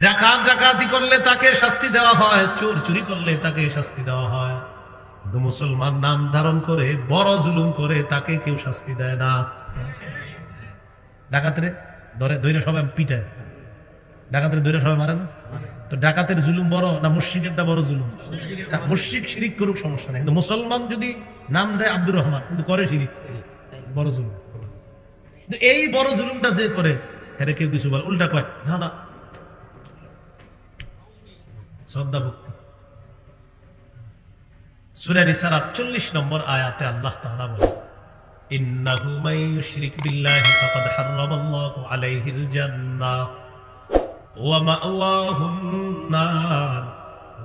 ডাকাত ডাকাতি করলে তাকে শাস্তি দেওয়া হয়, চোর চুরি করলে তাকে শাস্তি দেওয়া হয়, কিন্তু মুসলমান নাম ধারণ করে বড় জুলুম করে তাকে কেউ শাস্তি দেয় না। ডাকাতরে ধরে ধরে সবাই পিটায়, ডাকাতের ধরে সবাই মারে না। তো ডাকাতের জুলুম বড় না মুশরিকেরটা বড় জুলুম? মুশরিক শিরিক করুক সমস্যা নেই, কিন্তু মুসলমান যদি নাম দেয় আব্দুর রহমান কিন্তু করে শিরিক, বড় জুলুম। কিন্তু এই বড় জুলুমটা যে করে এরা কেউ কিছু বলে, উল্টা কয় না না শ্রদ্ধা ভক্তি। সূরা নিসার 48 নম্বর আয়াতে আল্লাহ তাআলা বলেন, ইন্নাহু মান ইউশরিক বিল্লাহি ফাকাদ হারামাল্লাহু আলাইহিল জান্নাহ ওয়া মাওয়াহুন নার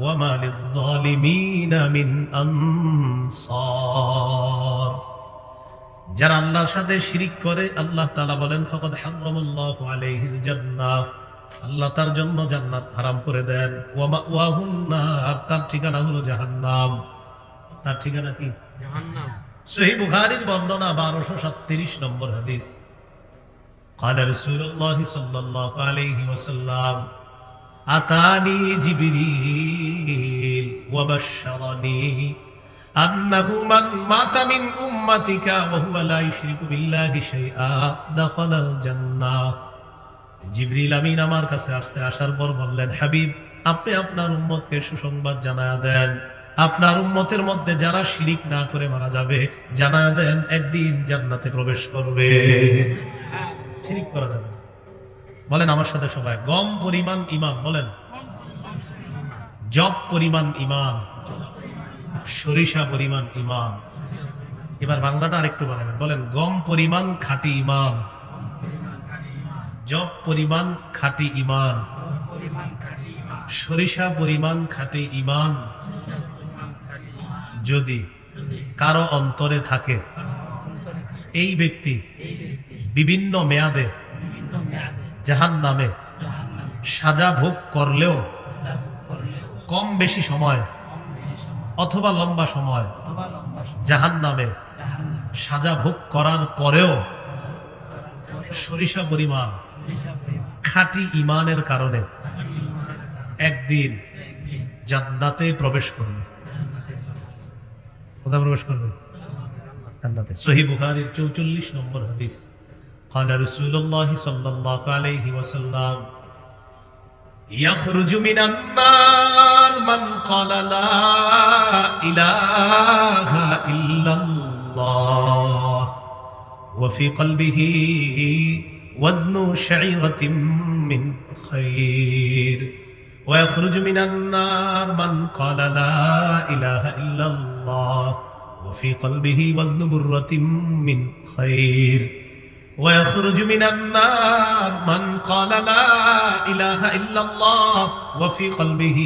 ওয়া মা লিয-যালিমিনা মিন আনসার। যারা আল্লাহর সাথে শিরিক করে আল্লাহ তাআলা বলেন ফাকাদ হারামাল্লাহু আলাইহিল জান্নাহ, আল্লাহ তার জন্য জান্নাত হারাম করে দেন, ওয়া মাওয়াহুন নার, তার ঠিকানা হলো জাহান্নাম। তার ঠিকানা কি? জাহান্নাম। সহিহ বুখারীর বর্ণনা 1237 নম্বর হাদিস। قال رسول الله صلى الله عليه وسلم أتاني جبريل وبشرني أنه من مات من أمتك وهو لا يشرك بالله شيئا دخل الجنة। জিবরিল আমিন আমার কাছে আসছে, আসার পর বললেন, হাবিব আপনি আপনার উম্মতকে সুসংবাদ জানায়া দেন, আপনার উম্মতের মধ্যে যারা শিরিক না করে মারা যাবে জানায়া দেন একদিন জান্নাতে প্রবেশ করবে। শিরিক করা যাবে। বলেন আমার সাথে সবাই, গম পরিমাণ ঈমান। বলেন জব পরিমাণ ঈমান, সরিষা পরিমাণ ঈমান। এবার বাংলাটা আরেকটু বাড়াবেন, বলেন গম পরিমাণ খাঁটি ঈমান, জব পরিমাণ খাঁটি ঈমান, সরিষা পরিমাণ খাঁটি ঈমান যদি কারো অন্তরে থাকে, এই ব্যক্তি বিভিন্ন মেয়াদে জাহান্নামে সাজা ভোগ করলেও কম বেশি সময় অথবা লম্বা সময় জাহান্নামে সাজা ভোগ করার পরেও সরিষা পরিমাণ খাঁটি ঈমানের কারণে একদিন জান্নাতে প্রবেশ করবে। কোথায় প্রবেশ করবে? জান্নাতে। সহিহ বুখারীর 44 নম্বর হাদিস। قال رسول الله صلى الله عليه وسلم يخرج من النار من قال لا إله إلا الله وفي قلبه وزن شعيرة من خير ويخرج من النار من قال لا إله إلا الله وفي قلبه وزن برة من خير ويخرج من النار من قال لا إله إلا الله وفي قلبه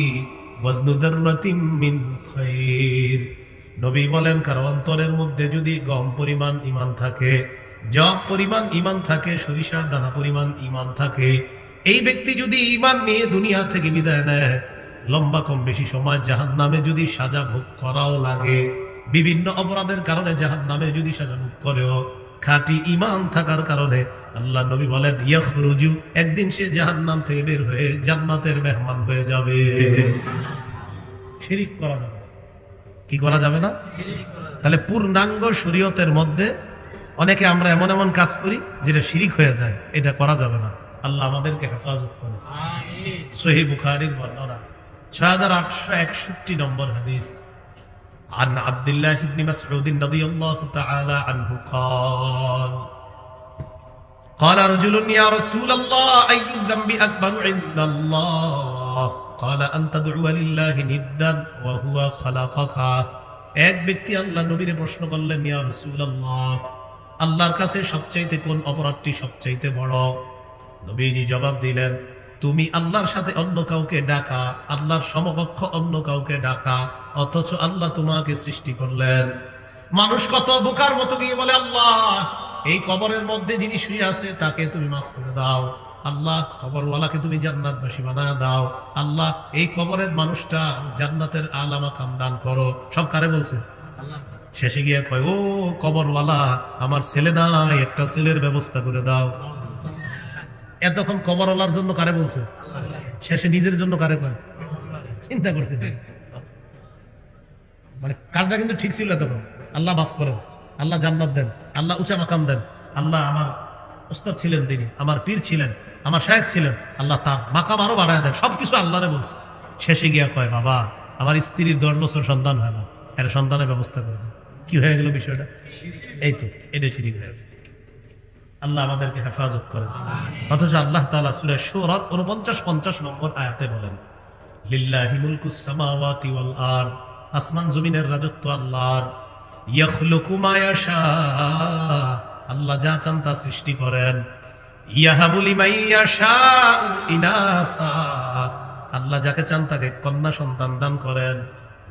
وزن ذرة من خير। নবী বলেন কারো অন্তরের মধ্যে যদি গম পরিমাণ ঈমান থাকে, জব পরিমাণ ঈমান থাকে, সরিষার দানা পরিমাণ ঈমান থাকে, এই ব্যক্তি যদি ঈমান নিয়ে দুনিয়া থেকে বিদায় নেয়, লম্বা কম বেশি সময় জাহান্নামে যদি সাজা ভোগ করাও লাগে, বিভিন্ন অপরাধের কারণে জাহান্নামে যদি সাজা ভোগ করেও খাঁটি ঈমান থাকার কারণে আল্লাহ নবী বলেন ইয়াখরুজু, একদিন সে জাহান্নাম থেকে বের হয়ে জান্নাতের মেহমান হয়ে যাবে। শিরিক করা যাবে, কি করা যাবে না? তাহলে পূর্ণাঙ্গ শরীয়তের মধ্যে অনেকে আমরা এমন এমন কাজ করি যেটা শিরিক হয়ে যায়, এটা করা যাবে না। আল্লাহ আমাদেরকে হেফাজত করুন। আমিন। সহিহ বুখারীর বর্ণনা 6861 নম্বর হাদিস। عن عبد الله بن مسعود رضي الله تعالى عنه قال رجل يا رسول الله أي الذنب أكبر عند الله قال أن تدعو لله ندا وهو خلقك। এক ব্যক্তি আল্লাহ নবীর প্রশ্ন করলেন, ইয়া রাসূলুল্লাহ আল্লাহর কাছে সবচাইতে কোন অপরাধটি সবচাইতে বড়? নবীজি জবাব দিলেন, তুমি আল্লাহর সাথে অন্য কাউকে ডাকা, আল্লাহর সমকক্ষ অন্য কাউকে ডাকা, অথচ আল্লাহ তোমাকে সৃষ্টি করলেন। মানুষ কত বোকার মতো গিয়ে বলে, আল্লাহ এই কবরের মধ্যে যিনি শুয়ে আছে তাকে তুমি মাফ করে দাও, আল্লাহ কবরওয়ালাকে তুমি জান্নাতবাসী বানায় দাও, আল্লাহ এই কবরের মানুষটা জান্নাতের আলা মাকাম দান করো। সব কারে বলছে? শেষে গিয়ে কয়, ও কবরওয়ালা আমার ছেলে নাই, একটা ছেলের ব্যবস্থা করে দাও। এতক্ষণ কবরওয়ালার জন্য কারে বলছে? শেষে নিজের জন্য কারে কয়? চিন্তা করছে মানে কাজটা কিন্তু ঠিক ছিল তখন। আল্লাহ মাফ করেন, আল্লাহ জান্নাত দেন, আল্লাহ উঁচা মাকাম দেন। আল্লাহ আমার উস্তাদ ছিলেন, তিনি আমার পীর ছিলেন, আমার শায়েখ ছিলেন, আল্লাহ তার মাকাম আরো বাড়ায় দেন। সবকিছু আল্লাহরে বলছে। শেষে গিয়া কয়, বাবা আমার স্ত্রীর 10 বছর সন্তান হয় না, এর সন্তানের ব্যবস্থা করবে। কি হয়ে গেল বিষয়টা? এই তো এটা শিরিক হয়ে গেল। আল্লাহ আমাদেরকে হেফাজত করেন। অথচ আল্লাহ তাআলা সূরা শুরা 49-50 নম্বর আয়াতে বলেন, লিল্লাহি মুলকুস সামাওয়াতি ওয়াল আরদ, আসমান জমিনের রাজত্ব আল্লাহর। ইয়াখলুকু মা ইয়াশা, আল্লাহ যা চান তা সৃষ্টি করেন। ইয়াহাবু লিমান ইয়াশাউ ইনাসা, আল্লাহ যাকে চান তাকে কন্যা সন্তান দান করেন।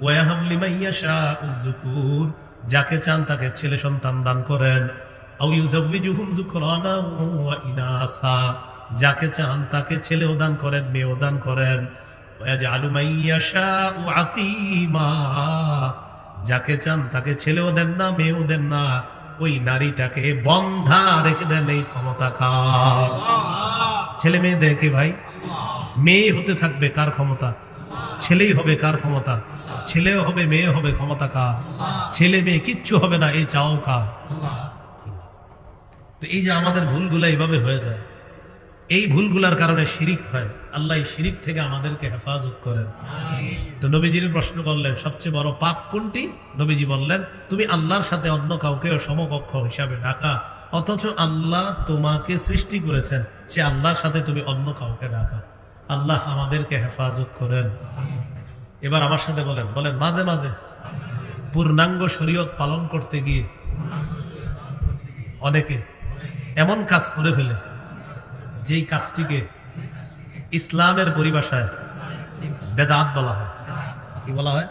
ওয়া ইয়াহাবু লিমান ইয়াশাউ যুকুর, যাকে চান তাকে ছেলে সন্তান দান করেন। আও ইউযাওয়িজুহুম যুকরানা ওয়া ইনাসা, যাকে চান তাকে ছেলেও দান করেন, মেয়েও দান করেন। ওয়া ইয়াজআলু মান ইয়াশাউ আকিমা, যাকে চান তাকে ছেলেও দেন না, মেয়েও দেন না, ওই নারীটাকে বন্ধা রেখে দেন। এই ক্ষমতা কার? ছেলে মেয়ে দেখে ভাই, মেয়ে হতে থাকবে কার ক্ষমতা? ছেলেই হবে কার ক্ষমতা? ছেলেও হবে, মেয়ে হবে, ক্ষমতা কার? ছেলে মেয়ে কিচ্ছু হবে না, এই চাও কার? তো এই যে আমাদের ভুলগুলা এইভাবে হয়ে যায়, এই ভুলগুলার কারণে শিরিক হয়। আল্লাহ এই শিরিক থেকে আমাদেরকে হেফাজত করেন। তো নবীজির প্রশ্ন করলেন, সবচেয়ে বড় পাপ কোনটি? নবীজি বললেন, তুমি আল্লাহর সাথে অন্য কাউকে সমকক্ষ হিসাবে রাখা, অথচ আল্লাহ তোমাকে সৃষ্টি করেছেন, সে আল্লাহর সাথে তুমি অন্য কাউকে রাখা। আল্লাহ আমাদেরকে হেফাজত করেন। এবার আমার সাথে বলেন, বলেন মাঝে মাঝে পূর্ণাঙ্গ শরীয়ত পালন করতে গিয়ে অনেকে এমন কাজ করে ফেলে যেই কাজটিকে ইসলামের পরিভাষায় বেদাত বলা হয়। কি বলা হয়?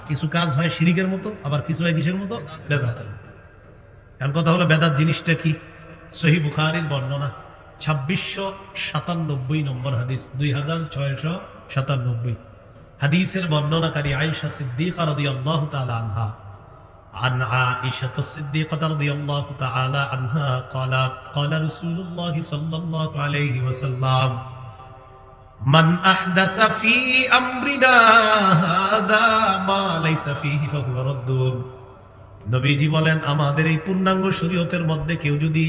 কিছু কাজ হয় শিরিকের মতো, আবার কিছু হয় কিসের মতো? বেদাতের মতো। এখন কথা হলো, বেদাত জিনিসটা কি? সহিহ বুখারীর বর্ণনা 2697 নম্বর হাদিস, 2697 হাদিসের বর্ণনাকারী আয়েশা সিদ্দিকা রাদিয়াল্লাহু তাআলা আনহা, عن عائشة الصديقة رضي الله تعالى عنها قالت قال رسول الله صلى الله عليه وسلم من أحدث في أمرنا هذا ما ليس فيه فهو رد। নবীজি বলেন, আমাদের এই পূর্ণাঙ্গ শরীয়তের মধ্যে কেউ যদি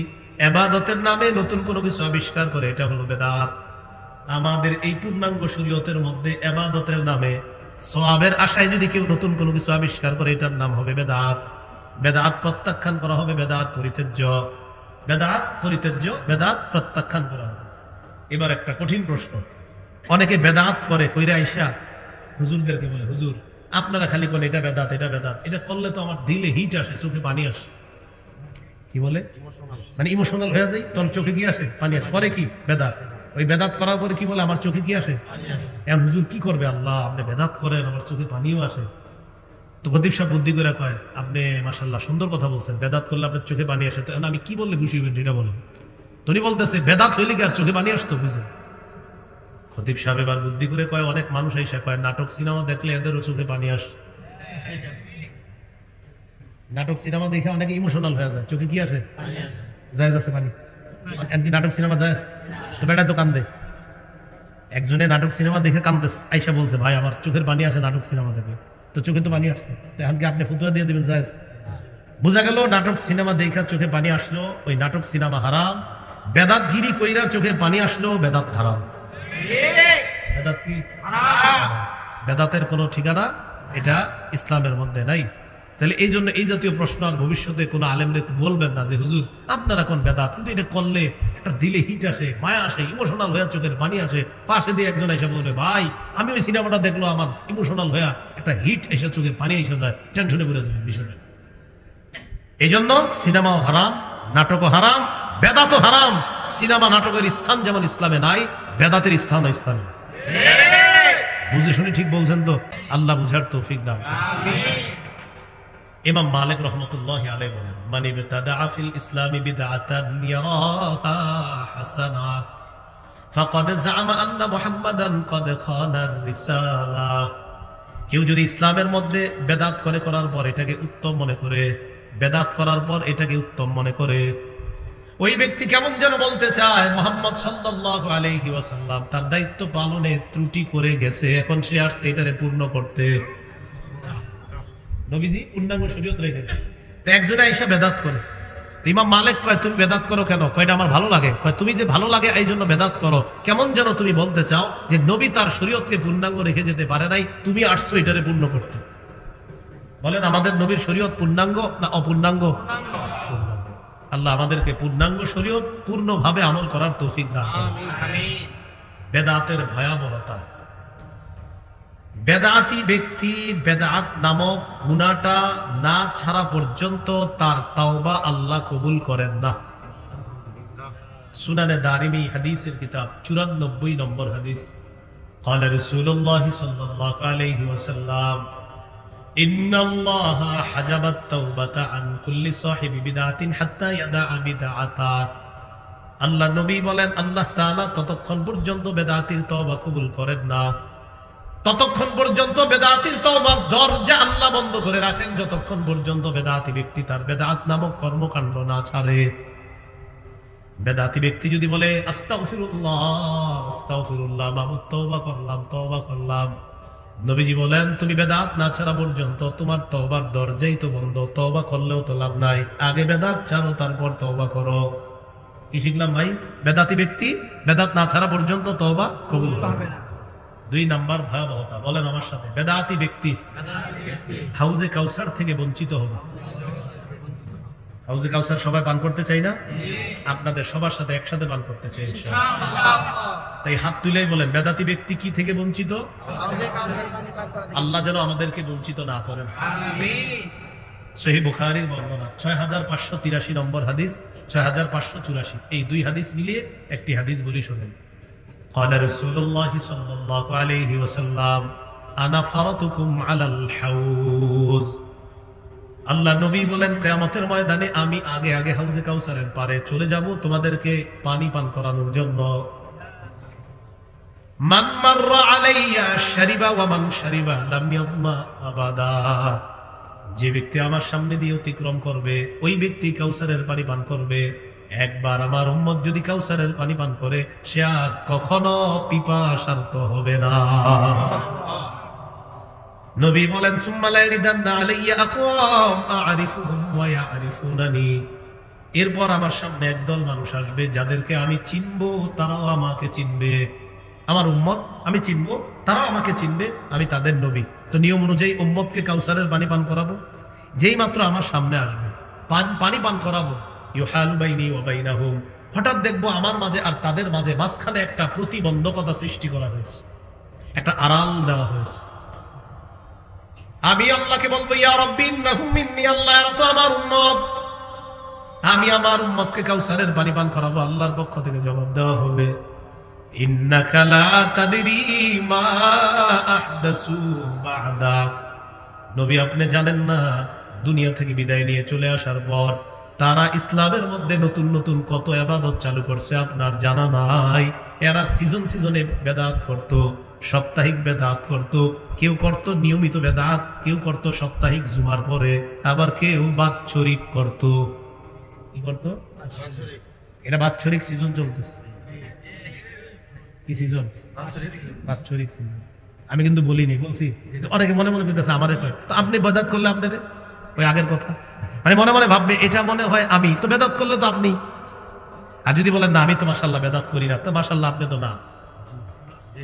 ইবাদতের নামে নতুন কোনো কিছু আবিষ্কার করে, এটা হলো বেদাত। আমাদের এই পূর্ণাঙ্গ শরীয়তের মধ্যে ইবাদতের নামে সওয়াবের আশায় যদি কেউ নতুন কোনো কিছু আবিষ্কার করে, এটার নাম হবে বেদাত। বেদাত প্রত্যাখ্যান করা হবে, বেদাত পরিত্যাজ্য, বেদাত পরিত্যাজ্য, বেদাত প্রত্যাখ্যান করা হবে। এবার একটা কঠিন প্রশ্ন, অনেকে বেদাত করে কইরা আইসা হুজুরদেরকে বলে, হুজুর আপনারা খালি কোন এটা বেদাত, এটা বেদাত, এটা করলে তো আমার দিলে হিট আসে, চোখে পানি আসে। কি বলে? মানে ইমোশনাল হয়ে যায়, তখন চোখে কি আসে? পানি আসে। করে কি? বেদাত। ওই বেদাত করার পরে কি বলে? আমার চোখে কি আসে? এখন হুজুর কি করবে? আল্লাহ আপনি বেদাত করেন, আমার চোখে পানিও আসে। তো খতিব সাহেব বুদ্ধি করে কয়, আপনি মাশাআল্লাহ সুন্দর কথা বলছেন, বেদাত করলে আপনার চোখে পানি আসে, তো আমি কি বললে খুশি হবেন সেটা বলেন। তুমি বলতেছে বেদাত হইলে কি আর চোখে পানি আসতো? বুঝেন? খতিব সাহেব এবার বুদ্ধি করে কয়, অনেক মানুষ এসে কয় নাটক সিনেমা দেখলে এদেরও চোখে পানি আসে। নাটক সিনেমা দেখে অনেকে ইমোশনাল হয়ে যায়, চোখে কি আসে? জায়েজ আছে পানি? এমনি নাটক সিনেমা জায়েজ? তো বেটা তো কান্দে। একজনে নাটক সিনেমা দেখে কান্দেস, আইসা বলছে, ভাই আমার চোখের পানি আসে নাটক সিনেমা দেখে। তো চোখে তো পানি আসছে, তো এখন কি আপনি ফতোয়া দিয়ে দিবেন জায়েজ? বোঝা গেল নাটক সিনেমা দেখা চোখে পানি আসলো, ওই নাটক সিনেমা হারাম। বেদাত গিরি কইরা চোখে পানি আসলো, বেদাত হারাম। বেদাত কি? বেদাতের কোনো ঠিকানা এটা ইসলামের মধ্যে নাই। তাহলে এই জন্য এই জাতীয় প্রশ্ন আর ভবিষ্যতে কোনো আলেমরে বলবেন না যে হুজুর আপনারা কোন বেদাত, কিন্তু এটা করলে একটা দিলে হিট আসে, মায়া আসে, ইমোশনাল হয়ে চোখের পানি আসে। পাশে দিয়ে একজন এসে বলবে, ভাই আমি ওই সিনেমাটা দেখলো, আমার ইমোশনাল হয়ে একটা হিট এসে চোখে পানি এসে যায়, টেনশনে পড়ে যাবে বিষয়টা। এই জন্য সিনেমাও হারাম, নাটকও হারাম, বেদাতও হারাম। সিনেমা নাটকের স্থান যেমন ইসলামে নাই, বেদাতের স্থান ইসলামে। বুঝে শুনে ঠিক বলছেন তো? আল্লাহ বুঝার তৌফিক দান। ইমাম মালিক রাহমাতুল্লাহি আলাইহি বলেন, মান ইবতাদা ফিল ইসলামি বিদআতান ইয়ারাহা হাসানা ফাকাদ জাআমা আন্না মুহাম্মাদান ক্বাদ খানা আর-রিসালা। কেউ যদি ইসলামের মধ্যে বেদাত করার পর এটাকে উত্তম মনে করে, বেদাত করার পর এটাকে উত্তম মনে করে, ওই ব্যক্তি কেমন যেন বলতে চায় মুহাম্মদ সাল্লাল্লাহু আলাইহি ওয়াসাল্লাম তার দায়িত্ব পালনে ত্রুটি করে গেছে, এখন সে আসছে এটারে পূর্ণ করতে। নবীজি পূর্ণাঙ্গ শরীয়ত রেখে তো একজনে এসে বেদাত করে। ইমাম মালিক কয় তুমি বেদাত করো কেন? কয়টা আমার ভালো লাগে। কয় তুমি যে ভালো লাগে এই জন্য বেদাত করো। কেমন যেন তুমি বলতে চাও যে নবী তার শরীয়তকে পূর্ণাঙ্গ রেখে যেতে পারে নাই, তুমি আসছো এটারে পূর্ণ করতে। বলেন আমাদের নবীর শরীয়ত পূর্ণাঙ্গ না অপূর্ণাঙ্গ? আল্লাহ আমাদেরকে পূর্ণাঙ্গ শরীয়ত পূর্ণভাবে আমল করার তৌফিক দান করুন। বেদাতের ভয়াবহতা, বেদাতি ব্যক্তি বেদাত নামক গুনাহটা না ছাড়া পর্যন্ত তার তাওবা আল্লাহ কবুল করেন না। সুনানে দারিমি হাদিসের কিতাব 94 নম্বর হাদিস, قال رسول الله صلى الله عليه وسلم إن الله حجب التوبة عن كل صاحب بدعة حتى يدع بدعته। আল্লাহ নবী বলেন আল্লাহ তাআলা ততক্ষণ পর্যন্ত বেদাতির তওবা কবুল করেন না, ততক্ষণ পর্যন্ত বেদাতির তওবার দরজা আল্লাহ বন্ধ করে রাখেন যতক্ষণ পর্যন্ত বেদাতি ব্যক্তি তার বেদাত নামক কর্মকাণ্ড না ছাড়ে। বেদাতি ব্যক্তি যদি বলে আস্তাগফিরুল্লাহ আস্তাগফিরুল্লাহ, মাবুদ তওবা করলাম তওবা করলাম, নবীজি বলেন তুমি বেদাত না ছাড়া পর্যন্ত তোমার তওবার দরজাই তো বন্ধ, তওবা করলেও তো লাভ নাই, আগে বেদাত ছাড়ো তারপর তওবা করো। কি শিখলাম ভাই? বেদাতি ব্যক্তি বেদাত না ছাড়া পর্যন্ত তওবা কবুল হবে না। 2 নাম্বার ভয়াবহতা, বলেন আমার সাথে, বেদাতি ব্যক্তি হাউজে কাউসার থেকে বঞ্চিত হবে। হাউজে কাউসার সবাই পান করতে চাই না? আপনাদের সবার সাথে একসাথে পান করতে চাই ইনশাআল্লাহ। তাই হাত তুলেই বলেন বেদাতি ব্যক্তি কি থেকে বঞ্চিত? আল্লাহ যেন আমাদেরকে বঞ্চিত না করেন, আমিন। সহিহ বুখারীর বর্ণনা 6583 নম্বর হাদিস, 6584, এই 2 হাদিস মিলিয়ে একটি হাদিস বলি শুনেন। قال رسول الله صلى الله عليه وسلم انا فرطكم على الحوض। আল্লাহ নবী বলেন কিয়ামতের ময়দানে আমি আগে আগে হাউজে কাউসারের পারে চলে যাব তোমাদেরকে পানি পান করানোর জন্য। মান মাররা আলাইয়া শারিবা ওয়া মান শারিবা লাম ইয়াজমা আবাদা। যে ব্যক্তি আমার সামনে দিয়ে অতিক্রম করবে ওই ব্যক্তি কাউসারের পানি পান করবে। একবার আমার উম্মত যদি কাউসারের পানি পান করে সে আর কখনো পিপাসার্ত হবে না। নবী বলেন সুম্মা লা ইয়ারিদান্না আলাইয়া আকওয়াম আ'রিফুহুম ওয়া ইয়া'রিফুনানি। এরপর আমার সামনে একদল মানুষ আসবে যাদেরকে আমি চিনবো, তারাও আমাকে চিনবে। আমার উম্মত আমি চিনবো, তারাও আমাকে চিনবে, আমি তাদের নবী। তো নিয়ম অনুযায়ী উম্মতকে কাউসারের পানি পান করাবো। যেই মাত্র আমার সামনে আসবে পানি পান করাবো, ইউহালু বাইনি ওয়া বাইনাহুম, হঠাৎ দেখবো আমার মাঝে আর তাদের মাঝে মাঝখানে একটা প্রতিবন্ধকতা সৃষ্টি করা হয়েছে, একটা আড়াল দেওয়া হয়েছে। আমি আল্লাহকে বলবো ইয়া রাব্বি ইন্নাহুম মিন্নি, আল্লাহ এরা তো আমার উম্মত, আমি আমার উম্মতকে কাউসারের পানি পান করাবো। আল্লাহর পক্ষ থেকে জবাব দেওয়া হবে ইন্নাকা লা তাদরি মা আহদাসু বা'দাক। নবী আপনি জানেন না দুনিয়া থেকে বিদায় নিয়ে চলে আসার পর তারা ইসলামের মধ্যে নতুন নতুন কত ইবাদত চালু করছে আপনার জানা নাই। এরা সিজনে বেদাত করত, সাপ্তাহিক বেদাত করত, কেউ করত নিয়মিত বেদাত, কেউ করত সাপ্তাহিক জুমার পরে, আবার কেউ বাৎসরিক করত। কি করত? এটা বাৎসরিক সিজন চলতেছে। কি সিজন? বাৎসরিক সিজন। আমি কিন্তু বলিনি, বলছি অনেকে মনে মনে করতেছে আমারে কয় তো আপনি বেদাত করলে আপনাদের ওই আগের কথা, মানে মনে মনে ভাববে এটা মনে হয় আমি, তো বেদাত করলে তো আপনি। আর যদি বলেন না আমি তো মাশাআল্লাহ বেদাত করি না, তো মাশাআল্লাহ আপনি তো না।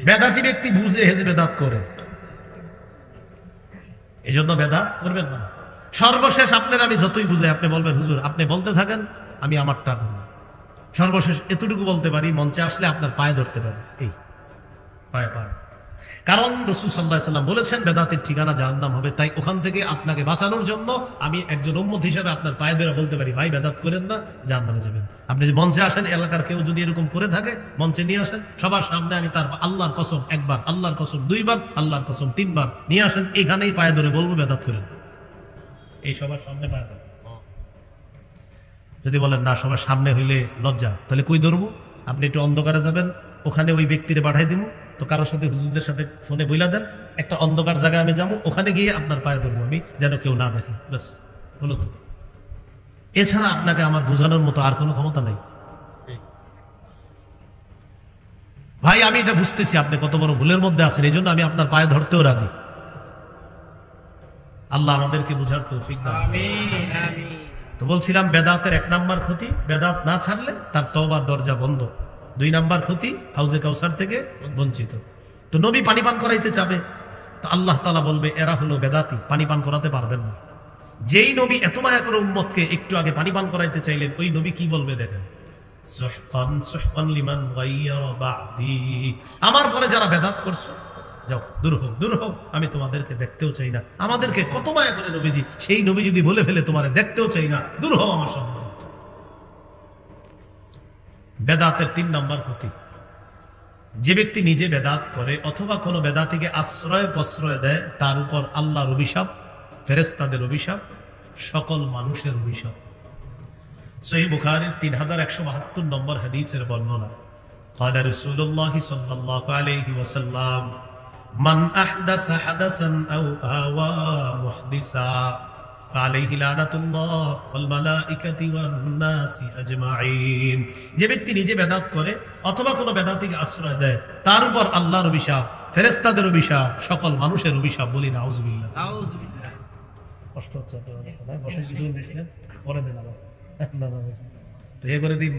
বেদাতি ব্যক্তি বুঝে হেজে বেদাত করে, এই জন্য বেদাত করবেন না। সর্বশেষ আপনার আমি যতই বুঝে আপনি বলবেন হুজুর আপনি বলতে থাকেন আমি আমারটা করব। সর্বশেষ এতটুকু বলতে পারি, মঞ্চে আসলে আপনার পায়ে ধরতে পারি, এই পায়ে পায়ে। কারণ রাসূল সাল্লাল্লাহু আলাইহি ওয়াসাল্লাম বলেছেন বেদাতের ঠিকানা জাহান্নাম হবে। তাই ওখান থেকে আপনাকে বাঁচানোর জন্য আমি একজন উম্মত হিসেবে আপনার পায়ে ধরে বলতে পারি ভাই বেদাত করেন না, জাহান্নামে যাবেন। আপনি যদি মঞ্চে আসেন, এলাকার কেউ যদি এরকম করে থাকে মঞ্চে নিয়ে আসেন, সবার সামনে আমি তার আল্লাহর কসম একবার, আল্লাহর কসম 2 বার, আল্লাহর কসম 3 বার নিয়ে আসেন, এখানেই পায়ে ধরে বলবো বেদাত করেন না। এই সবার সামনে পায়ে ধরে। যদি বলেন না সবার সামনে হইলে লজ্জা, তাহলে কই ধরবো? আপনি একটু অন্ধকারে যাবেন, ওখানে ওই ব্যক্তিরে পাঠাই দিব, তো কারোর সাথে হুজুরদের সাথে ফোনে বইলা দেন, একটা অন্ধকার জায়গায় আমি যাবো, ওখানে গিয়ে আপনার পায়ে ধরবো আমি, যেন কেউ না দেখে। ব্যাস হলো তো। এছাড়া আপনাকে আমার বোঝানোর মতো আর কোনো ক্ষমতা নেই। ভাই আমি এটা বুঝতেছি আপনি কত বড় ভুলের মধ্যে আছেন, এই জন্য আমি আপনার পায়ে ধরতেও রাজি। আল্লাহ আমাদেরকে বুঝার তৌফিক দান। আমিন আমিন। তো বলছিলাম বেদাতের 1 নাম্বার ক্ষতি, বেদাত না ছাড়লে তার তওবার দরজা বন্ধ। 2 নাম্বার ক্ষতি, হাউজে কাউসার থেকে বঞ্চিত। তো নবী পানি পান করাইতে চাবে, তো আল্লাহ তাআলা বলবে এরা হলো বেদাতি, পানি পান করাতে পারবেন না। যেই নবী এত মায়া করে উম্মতকে একটু আগে পানি পান করাইতে চাইলেন, ওই নবী কি বলবে দেখেন, সুহকান সুহকান লিমান গায়্যারা বা'দি, আমার পরে যারা বেদাত করছো যাও, দূর হোক দূর হোক, আমি তোমাদেরকে দেখতেও চাই না। আমাদেরকে কত মায়া করে নবীজি, সেই নবী যদি বলে ফেলে তোমারে দেখতেও চাই না, দূর হও আমার সামনে। বেদাতের 3 নাম্বার ক্ষতি, যে ব্যক্তি নিজে বেদাত করে অথবা কোনো বেদাতিকে আশ্রয় প্রশ্রয় দেয়, তার উপর আল্লাহর অভিশাপ, ফেরেশতাদের অভিশাপ, সকল মানুষের অভিশাপ। সহিহ বুখারীর 3172 নম্বর হাদিসের বর্ণনা, قال رسول الله صلى الله عليه وسلم من احدث حدثا او آوى محدثا فعليه لعنة الله والملائكة والناس اجمعين। যে ব্যক্তি নিজে বেদাত করে অথবা কোনো বেদাতিকে আশ্রয় দেয়, তার উপর আল্লাহর অভিশাপ, ফেরেশতাদের অভিশাপ, সকল মানুষের অভিশাপ। বলি নাউজুবিল্লাহ। নাউজুবিল্লাহ। কষ্ট হচ্ছে আপনাদের, বসে কিছু বলছিলেন পরে দেন আবার, না না তো এ করে দিন,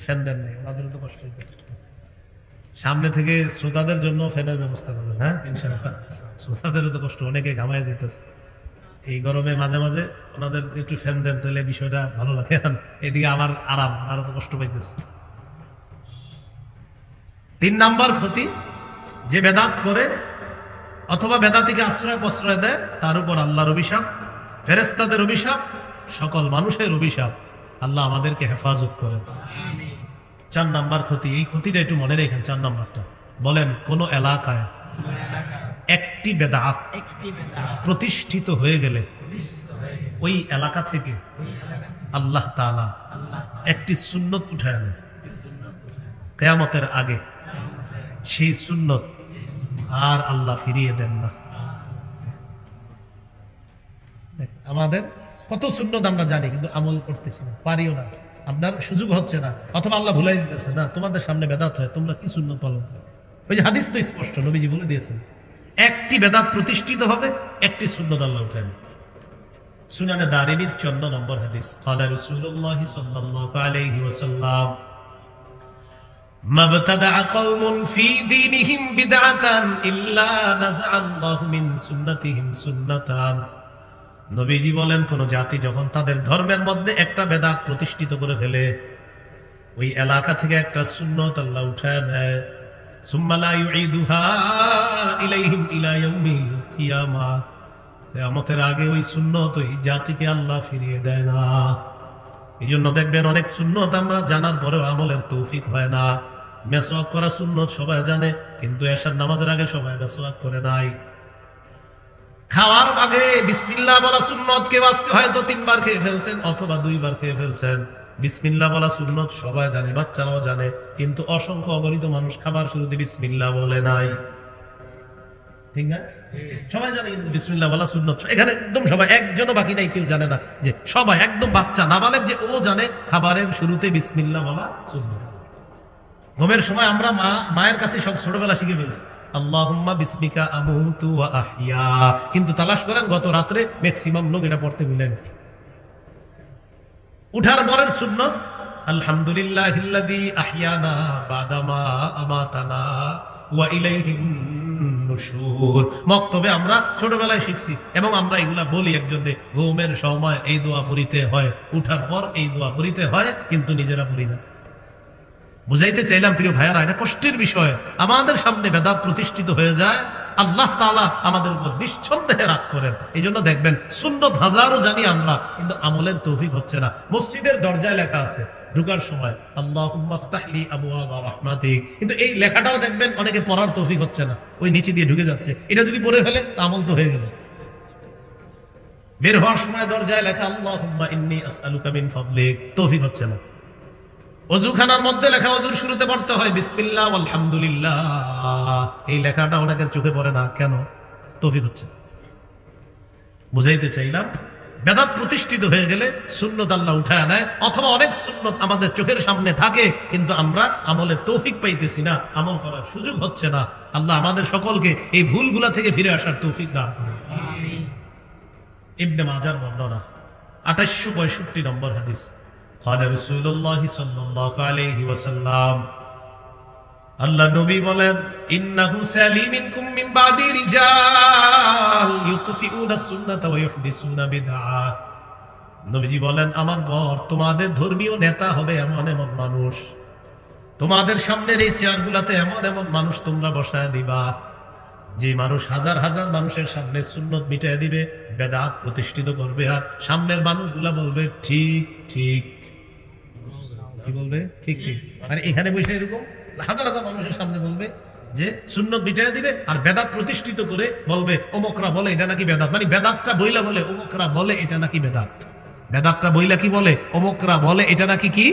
ফ্যান দেন নাই, ওনাদের তো কষ্ট হইতে। সামনে থেকে শ্রোতাদের জন্য ফ্যানের ব্যবস্থা করবেন, হ্যাঁ ইনশাআল্লাহ। শ্রোতাদেরও তো কষ্ট, অনেকে ঘামায় যেতেছে এই গরমে, মাঝে মাঝে ওনাদের একটু ফ্যান দেন, তাহলে বিষয়টা ভালো লাগে। এদিকে আমার আরাম, আরো তো কষ্ট পাইতেছে। 3 নাম্বার ক্ষতি, যে বেদাত করে অথবা বেদাতিকে আশ্রয় প্রশ্রয় দেয়, তার উপর আল্লাহর অভিশাপ, ফেরেশতাদের অভিশাপ, সকল মানুষের অভিশাপ। আল্লাহ আমাদেরকে হেফাজত করেন। 4 নাম্বার ক্ষতি, এই ক্ষতিটা একটু মনে রেখেন। 4 নাম্বারটা বলেন, কোন এলাকায় একটি বেদাত প্রতিষ্ঠিত হয়ে গেলে ওই এলাকা থেকে আল্লাহ তাআলা একটি সুন্নত উঠায় নেয় কিয়ামতের আগে, সেই সুন্নত আর আল্লাহ ফিরিয়ে দেন না। আমাদের কত সুন্নত আমরা জানি, কিন্তু আমল করতেছি না, পারিও না, আপনার সুযোগ হচ্ছে না, অথবা আল্লাহ ভুলাই দিতেছে না। তোমাদের সামনে বেদাত হয়, তোমরা কি সুন্নত পালন করো? ওই যে হাদিস তো স্পষ্ট, নবীজি বলে দিয়েছেন, একটি বেদাত প্রতিষ্ঠিত হবে, একটি সুন্নত আল্লাহ উঠাবে। সুনানে দারিমির 14 নম্বর হাদিস, قال رسول الله صلى الله عليه وسلم ما ابتدع قوم في دينهم بدعة إلا نزع الله من سنتهم سنة। নবীজি বলেন, কোন জাতি যখন তাদের ধর্মের মধ্যে একটা বেদাত প্রতিষ্ঠিত করে ফেলে, ওই এলাকা থেকে একটা সুন্নত আল্লাহ উঠায় নেয়, সুম্মা লা ইউঈদুহা ইলাইহিম ইলা ইয়াউমিল কিয়ামাহ, কিয়ামতের আগে ওই সুন্নত ওই জাতিকে আল্লাহ ফিরিয়ে দেয় না। এইজন্য দেখবেন অনেক সুন্নত আমরা জানার পরেও আমলের তৌফিক হয় না। মেসওয়াক করা সুন্নত সবাই জানে, কিন্তু এশার নামাজের আগে সবাই মেসওয়াক করে নাই। খাওয়ার আগে বিসমিল্লাহ বলা সুন্নত, কেউ আজকে হয়তো 3 বার খেয়ে ফেলছেন অথবা 2 বার খেয়ে ফেলছেন। বিসমিল্লাহ বলা সুন্নত সবাই জানে, বাচ্চারাও জানে, কিন্তু অসংখ্য অগণিত মানুষ খাবার শুরুতে বিসমিল্লাহ বলে নাই। ঠিক না? সবাই জানে কিন্তু বিসমিল্লাহ বলা সুন্নত, এখানে একদম সবাই, একজনও বাকি নাই কেউ জানে না, যে সবাই একদম বাচ্চা নাবালেগ যে ও জানে খাবারের শুরুতে বিসমিল্লাহ বলা সুন্নত। ঘুমের সময় আমরা মায়ের কাছে সব ছোটবেলা শিখে ফেলছি, আল্লাহুম্মা বিসমিকা আমুতু ওয়া আহইয়া, কিন্তু তালাশ করেন গত রাত্রে ম্যাক্সিমাম লোক এটা পড়তে ভুলে গেছে। উঠার পরের সুন্নত আলহামদুলিল্লাহিল্লাযী আহইয়ানা বাদা মা আমাতানা ওয়া ইলাইহিন নুশুর। মক্তবে আমরা ছোটবেলায় শিখছি এবং আমরা এগুলা বলি একজনকে, ঘুমের সময় এই দোয়া পড়িতে হয়, উঠার পর এই দোয়া পড়িতে হয়, কিন্তু নিজেরা পড়ি না। বুঝাইতে চাইলাম প্রিয় ভাইয়ারা, এটা কষ্টের বিষয়। আমাদের সামনে বেদাত প্রতিষ্ঠিত হয়ে যায়, আল্লাহ তাআলা আমাদের উপর নিঃসন্দেহে রাগ করেন। এই জন্য দেখবেন সুন্নত হাজারো জানি আমরা, কিন্তু আমলের তৌফিক হচ্ছে না। মসজিদের দরজায় লেখা আছে ঢুকার সময় আল্লাহুম্মা ইফতাহ লি আবওয়াবা রাহমাতিক, কিন্তু এই লেখাটাও দেখবেন অনেকে পড়ার তৌফিক হচ্ছে না, ওই নিচে দিয়ে ঢুকে যাচ্ছে। এটা যদি পড়ে ফেলে আমল তো হয়ে গেল। বের হওয়ার সময় দরজায় লেখা আল্লাহুম্মা ইন্নী আসআলুকা মিন ফাদলিক, তৌফিক হচ্ছে না। ওযুখানার মধ্যে লেখা ওযুর শুরুতে পড়তে হয় বিসমিল্লাহ আলহামদুলিল্লাহ, এই লেখাটা অনেকের চোখে পড়ে না, কেন? তৌফিক হচ্ছে। বুঝাইতে চাইলাম বেদাত প্রতিষ্ঠিত হয়ে গেলে সুন্নত আল্লাহ উঠায় নেয়, অথবা অনেক সুন্নত আমাদের চোখের সামনে থাকে কিন্তু আমরা আমলের তৌফিক পাইতেছি না, আমল করার সুযোগ হচ্ছে না। আল্লাহ আমাদের সকলকে এই ভুলগুলা থেকে ফিরে আসার তৌফিক দান করুন। ইবনে মাজার বর্ণনা 2865 নম্বর হাদিস। قال رسول الله صلى الله عليه وسلم, আল্লাহ নবী বলেন, ইন্নাহু সালিমিনকুম মিন বাদি রিজাল ইউতফিউনা সুন্নাতা ওয়া ইউহদিসুনা বিদআ। নবীজি বলেন, আমার পর তোমাদের ধর্মীয় নেতা হবে এমন এমন মানুষ, তোমাদের সামনের এই চেয়ারগুলোতে এমন এমন মানুষ তোমরা বসায় দিবা, যে মানুষ হাজার হাজার মানুষের সামনে সুন্নত মিটায় দিবে, বেদাত প্রতিষ্ঠিত করবে, আর সামনের মানুষগুলা বলবে ঠিক ঠিক। কি বলবে? ঠিক ঠিক। মানে এখানে বসে এরকম হাজার হাজার মানুষের সামনে বলবে যে সুন্নত মিটায় দিবে, আর বেদাত প্রতিষ্ঠিত করে বলবে অমুকরা বলে এটা নাকি বেদাত। মানে বেদাতটা বইলা বলে অমুকরা বলে এটা নাকি বেদাত, বেদাতটা বইলা কি বলে অমুকরা বলে এটা নাকি কি।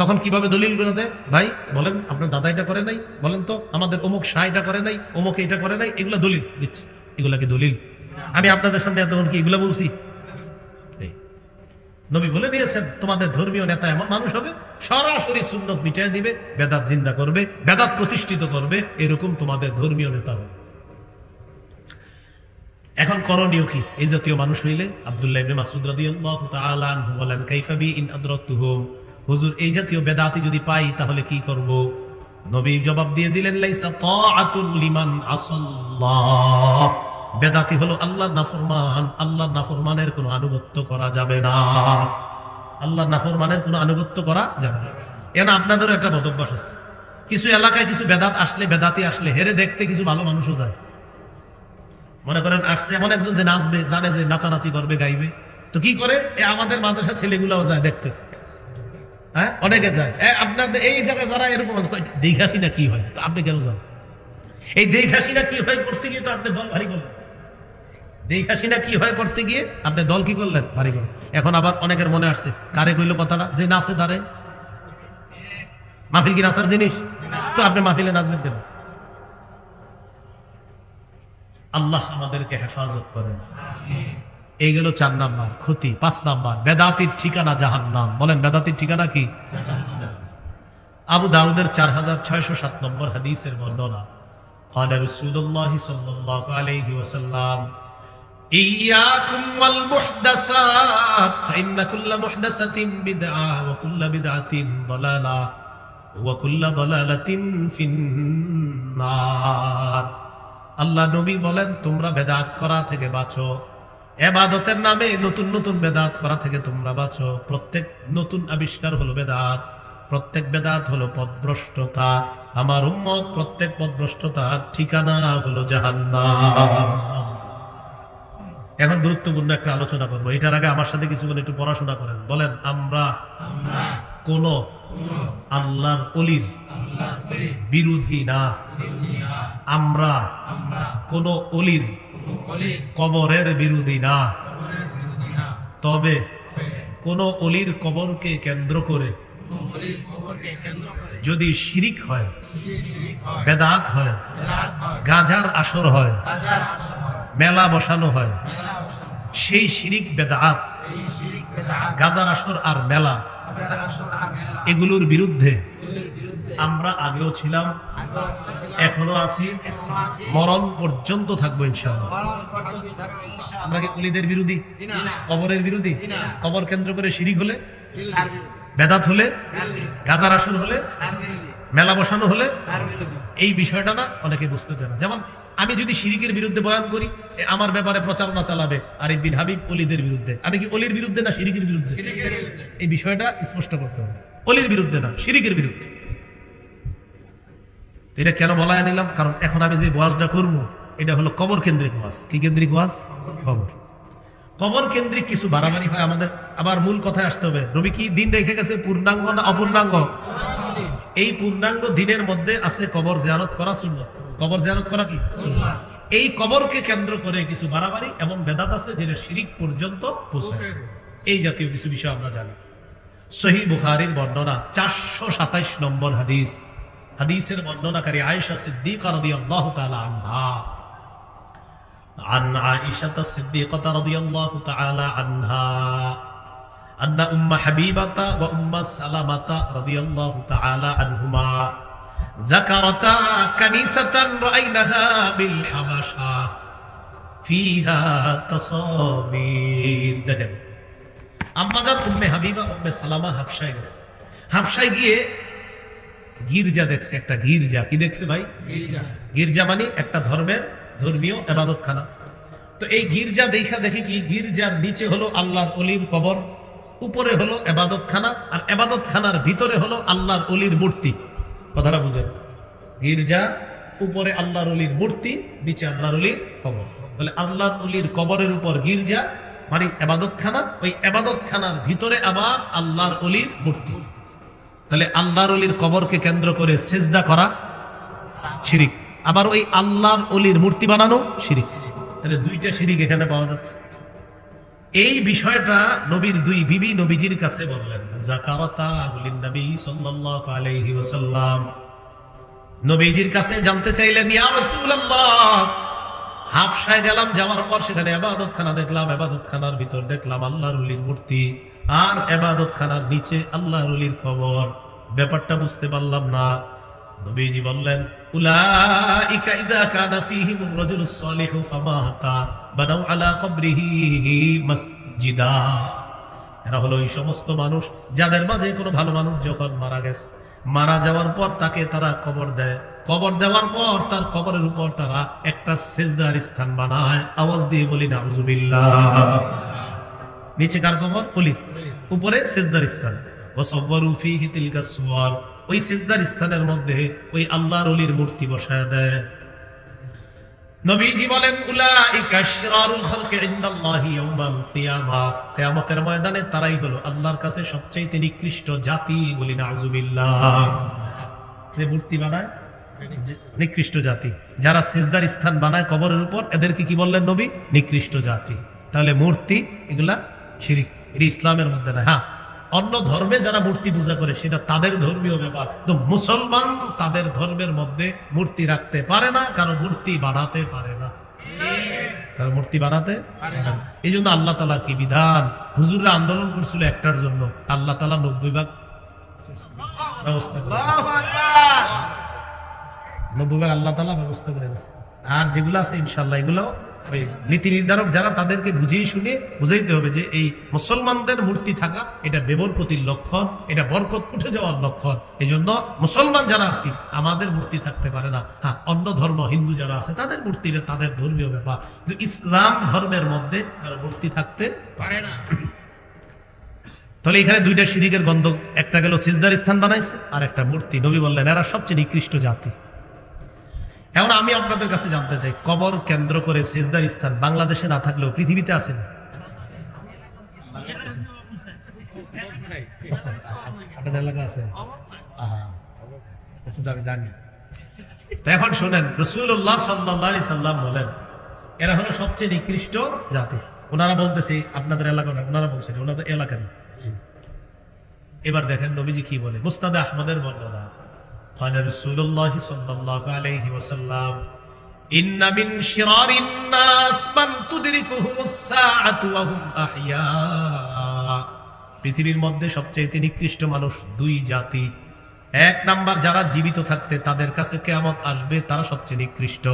তখন কিভাবে দলিল গুলো দেয়? ভাই বলেন আপনার দাদা এটা করে নাই, বলেন তো আমাদের অমুক শাহ এটা করে নাই, অমুক এটা করে নাই, এগুলা দলিল দিচ্ছে। এগুলা কি দলিল? আমি আপনাদের সামনে এতক্ষণ কি এগুলা বলছি? নবী বলে দিয়েছেন তোমাদের ধর্মীয় নেতা এমন মানুষ হবে সরাসরি সুন্নত মিটায় দিবে, বেদাত জিন্দা করবে, বেদাত প্রতিষ্ঠিত করবে, এরকম তোমাদের ধর্মীয় নেতা হবে। এখন করণীয় কি এই জাতীয় মানুষ হইলে? আব্দুল্লাহ ইবনে মাসউদ রাদিয়াল্লাহু তাআলা আনহু বলেন, কাইফা বি ইন আদরাকতুহুম, হুজুর এই জাতীয় বেদাতি যদি পাই তাহলে কি করব? নবী জবাব দিয়ে দিলেন, লাইসা তাআতুন লিমান আসাল্লাহ, বেদাতি হলো আল্লাহর নাফরমান, আল্লাহর নাফরমানের কোনো আনুগত্য করা যাবে না, আল্লাহর নাফরমানের কোনো আনুগত্য করা যাবে না। এন আপনাদেরও একটা বদভ্যাস আছে, কিছু এলাকায় কিছু বেদাত আসলে, বেদাতি আসলে হেরে দেখতে কিছু ভালো মানুষও যায়। মনে করেন আসছে এমন একজন যে নাচবে, জানে যে নাচানাচি করবে, গাইবে, তো কি করে আমাদের মাদ্রাসা ছেলেগুলাও যায় দেখতে, হ্যাঁ অনেকে যায়। আপনাদের এই জায়গায় যারা এরকম দেখাসি না কি হয়, তো আপনি কেন যান? এই দেখাসি না কি হয় করতে গিয়ে তো আপনি দল ভারী করলেন, দেখাসি না কি হয় করতে গিয়ে আপনি দল কি করলেন? ভারী করলেন। এখন আবার অনেকের মনে আসছে, কারে কইল কথাটা, যে নাচে তারে। মাহফিল কি নাচার জিনিস? তো আপনি মাহফিলে নাচবেন কেন? আল্লাহ আমাদেরকে হেফাজত করেন। এই গেল 4 নাম্বার ক্ষতি। 5 নাম্বার, বেদাতির ঠিকানা জাহান্নাম। বলেন বেদাতির ঠিকানা কি? আবু দাউদের 4607 নম্বর হাদিসের বর্ণনা। قال رسول الله صلى الله عليه وسلم, إياكم والمحدثات فإن كل محدثة بدعة وكل بدعة ضلالة وكل ضلالة في النار। আল্লাহ নবী বলেন, তোমরা বেদাত করা থেকে বাঁচো, ইবাদতের নামে নতুন নতুন বেদাত করা থেকে তোমরা বাঁচো। প্রত্যেক নতুন আবিষ্কার হলো বেদাত, প্রত্যেক বেদাত হলো পথভ্রষ্টতা। আমার উম্মত প্রত্যেক পথভ্রষ্টতার ঠিকানা হলো জাহান্নাম। এখন গুরুত্বপূর্ণ একটা আলোচনা করবো, এটার আগে আমার সাথে কিছুক্ষণ একটু পড়াশোনা করেন। বলেন, আমরা কোন আল্লাহর ওলির বিরোধী না, আমরা কোন ওলির কবরের বিরোধী না, তবে কোন ওলির কবরকে কেন্দ্র করে যদি শিরিক হয়, বেদাত হয়, গাঁজার আসর হয়, মেলা বসানো হয়, সেই শিরিক বেদাত, গাঁজার আসর আর মেলা, এগুলোর বিরুদ্ধে আমরা আগেও ছিলাম, এখনো আছি, মরণ পর্যন্ত থাকবো ইনশাআল্লাহ। আমরা কি ওলিদের বিরোধী, কবরের বিরোধী? কবর কেন্দ্র করে শিরিক হলে, বেদাত হলে, গাঁজার আসর হলে, মেলা বসানো হলে, এই বিষয়টা না অনেকে বুঝতে চায় না। যেমন আমি যদি শিরিকের বিরুদ্ধে বয়ান করি, আমার ব্যাপারে প্রচারণা চালাবে আরিফ বিন হাবিব ওলিদের বিরুদ্ধে। আমি কি ওলির বিরুদ্ধে না শিরিকের বিরুদ্ধে? এই বিষয়টা স্পষ্ট করতে হবে, ওলির বিরুদ্ধে না, শিরিকের বিরুদ্ধে। এটা কেন বলা নিলাম? কারণ এখন আমি যে ওয়াজটা করবো এটা হলো কবর কেন্দ্রিক ওয়াজ। কি কেন্দ্রিক ওয়াজ? কবর। কবর কেন্দ্রিক কিছু বাড়াবাড়ি হয় আমাদের। আবার মূল কথায় আসতে হবে, রবি কি দিন রেখে গেছে, পূর্ণাঙ্গ না অপূর্ণাঙ্গ? এই পূর্ণাঙ্গ দিনের মধ্যে আছে কবর জিয়ারত করা সুন্নাত। কবর জিয়ারত করা কি সুন্নাত। এই কবরকে কেন্দ্র করে কিছু বাড়াবাড়ি এবং বেদাত আছে যেটা শিরিক পর্যন্ত পৌঁছায়। এই জাতীয় কিছু বিষয় আমরা জানি। সহিহ বুখারীর বর্ণনা 427 নম্বর হাদিস। হাদিসের বর্ণনাকারী আয়েশা সিদ্দিকা রাদিয়াল্লাহু তাআলা আনহা عن عائشة الصديقة رضي الله تعالى عنها أن أم حبيبة وأم سلمة رضي الله تعالى عنهما ذكرتا كنيسة رأيناها بالحبشة فيها تصاوير দেখেন আম্মাজান উম্মে হাবিবা উম্মে সালামা হাবশায় গেছে হাবশায় গিয়ে গির্জা দেখছে একটা গির্জা কি দেখছে ভাই গির্জা মানে একটা ধর্মীয় ইবাদতখানা তো এই গির্জা দেখা দেখি কি গির্জার নিচে হলো আল্লাহর ওলির কবর উপরে হলো ইবাদতখানা আর ইবাদতখানার ভিতরে হলো আল্লাহর ওলির মূর্তি কথাটা বুঝেন গির্জা উপরে আল্লাহর ওলির মূর্তি নিচে আল্লাহর ওলির কবর বলে আল্লাহর ওলির কবরের উপর গির্জা মানে ইবাদতখানা ওই ইবাদতখানার ভিতরে আবার আল্লাহর ওলির মূর্তি তাহলে আল্লাহর ওলির কবরকে কেন্দ্র করে সিজদা করা শিরিক আবার ওই আল্লাহর ওলির মূর্তি বানানো শিরিক তাহলে দুইটা শিরিক এখানে পাওয়া যাচ্ছে এই বিষয়টা নবীর দুই বিবি নবীজির কাছে বললেন যাকারাতা লিন নবী সাল্লাল্লাহু আলাইহি ওয়াসাল্লাম নবীজির কাছে জানতে চাইলেন ইয়া রাসূলুল্লাহ হাবশায় গেলাম যাওয়ার পর সেখানে ইবাদতখানা দেখলাম ইবাদতখানার ভিতর দেখলাম আল্লাহর ওলির মূর্তি আর ইবাদতখানার নিচে আল্লাহর ওলির কবর ব্যাপারটা বুঝতে পারলাম না নবীজি বললেন উলাইকা ইযা কানা ফীহিমুর রাজুলুস সালিহু ফামাতা বানাউ আলা কবরিহি মসজিদা এরা হলো এই সমস্ত মানুষ যাদের মাঝে কোনো ভালো মানুষ যখন মারা গেছে মারা যাওয়ার পর তাকে তারা কবর দেয় কবর দেওয়ার পর তার কবরের উপর তারা একটা সিজদার স্থান বানায় আওয়াজ দিয়ে বলি নাউযুবিল্লাহ নিচে কার কবর ওলি উপরে সিজদার স্থান ওয়াসাওয়ারু ফীহি তিলকা সুওয়ার ওই সিজদার স্থানের মধ্যে ওই আল্লাহর ওলির মূর্তি বসায় দেয় নবীজি বলেন উলাইকা শিরারুল খালকি ইনদাল্লাহি ইয়াউমাল কিয়ামা কিয়ামতের ময়দানে তারাই হলো আল্লাহর কাছে সবচেয়ে নিকৃষ্ট জাতি বলি নাউযুবিল্লাহ যে মূর্তি বানায় নিকৃষ্ট জাতি যারা সিজদার স্থান বানায় কবরের উপর এদেরকে কি বললেন নবী নিকৃষ্ট জাতি তাহলে মূর্তি এগুলা শিরিক এটা ইসলামের মধ্যে না হ্যাঁ অন্য ধর্মে যারা মূর্তি পূজা করে সেটা তাদের ধর্মীয় ব্যাপার তো মুসলমান তাদের ধর্মের মধ্যে মূর্তি রাখতে পারে না কারণ মূর্তি বানাতে পারে না কারণ মূর্তি বানাতে পারে না এই জন্য আল্লাহ তাআলা কি বিধান হুজুররা আন্দোলন করছিল একটার জন্য আল্লাহ তাআলা 90 ভাগ ব্যবস্থা করে আল্লাহু আকবার 90 ভাগ আল্লাহ তাআলা ব্যবস্থা করে দিয়েছে আর যেগুলো আছে ইনশাআল্লাহ এগুলো ওই নীতি নির্ধারক যারা তাদেরকে বুঝিয়ে শুনে বুঝাইতে হবে যে এই মুসলমানদের মূর্তি থাকা এটা বেবরকতির লক্ষণ এটা বরকত উঠে যাওয়ার লক্ষণ এই জন্য মুসলমান যারা আছি আমাদের মূর্তি থাকতে পারে না হ্যাঁ অন্য ধর্ম হিন্দু যারা আছে তাদের মূর্তিটা তাদের ধর্মীয় ব্যাপার কিন্তু ইসলাম ধর্মের মধ্যে তার মূর্তি থাকতে পারে না তাহলে এখানে দুইটা শিরিকের গন্ধ একটা গেল সিজদার স্থান বানাইছে আর একটা মূর্তি নবী বললেন এরা সবচেয়ে নিকৃষ্ট জাতি এখন আমি আপনাদের কাছে জানতে চাই কবর কেন্দ্র করে সিজদার স্থান বাংলাদেশে না থাকলেও পৃথিবীতে আছে না আপনাদের এলাকা আছে আমি জানি তো এখন শোনেন রাসূলুল্লাহ সাল্লাল্লাহু আলাইহি সাল্লাম বলেন এরা হলো সবচেয়ে নিকৃষ্ট জাতি ওনারা বলতেছে আপনাদের এলাকা না ওনারা বলছেন ওনাদের এলাকা না এবার দেখেন নবীজি কি বলে মুসনাদে আহমদের বর্ণনা قال رسول الله صلى الله عليه وسلم إن من شرار الناس من تدركهم الساعة وهم أحياء পৃথিবীর মধ্যে সবচেয়ে নিকৃষ্ট মানুষ দুই জাতি এক নাম্বার যারা জীবিত থাকতে তাদের কাছে কিয়ামত আসবে তারা সবচেয়ে নিকৃষ্ট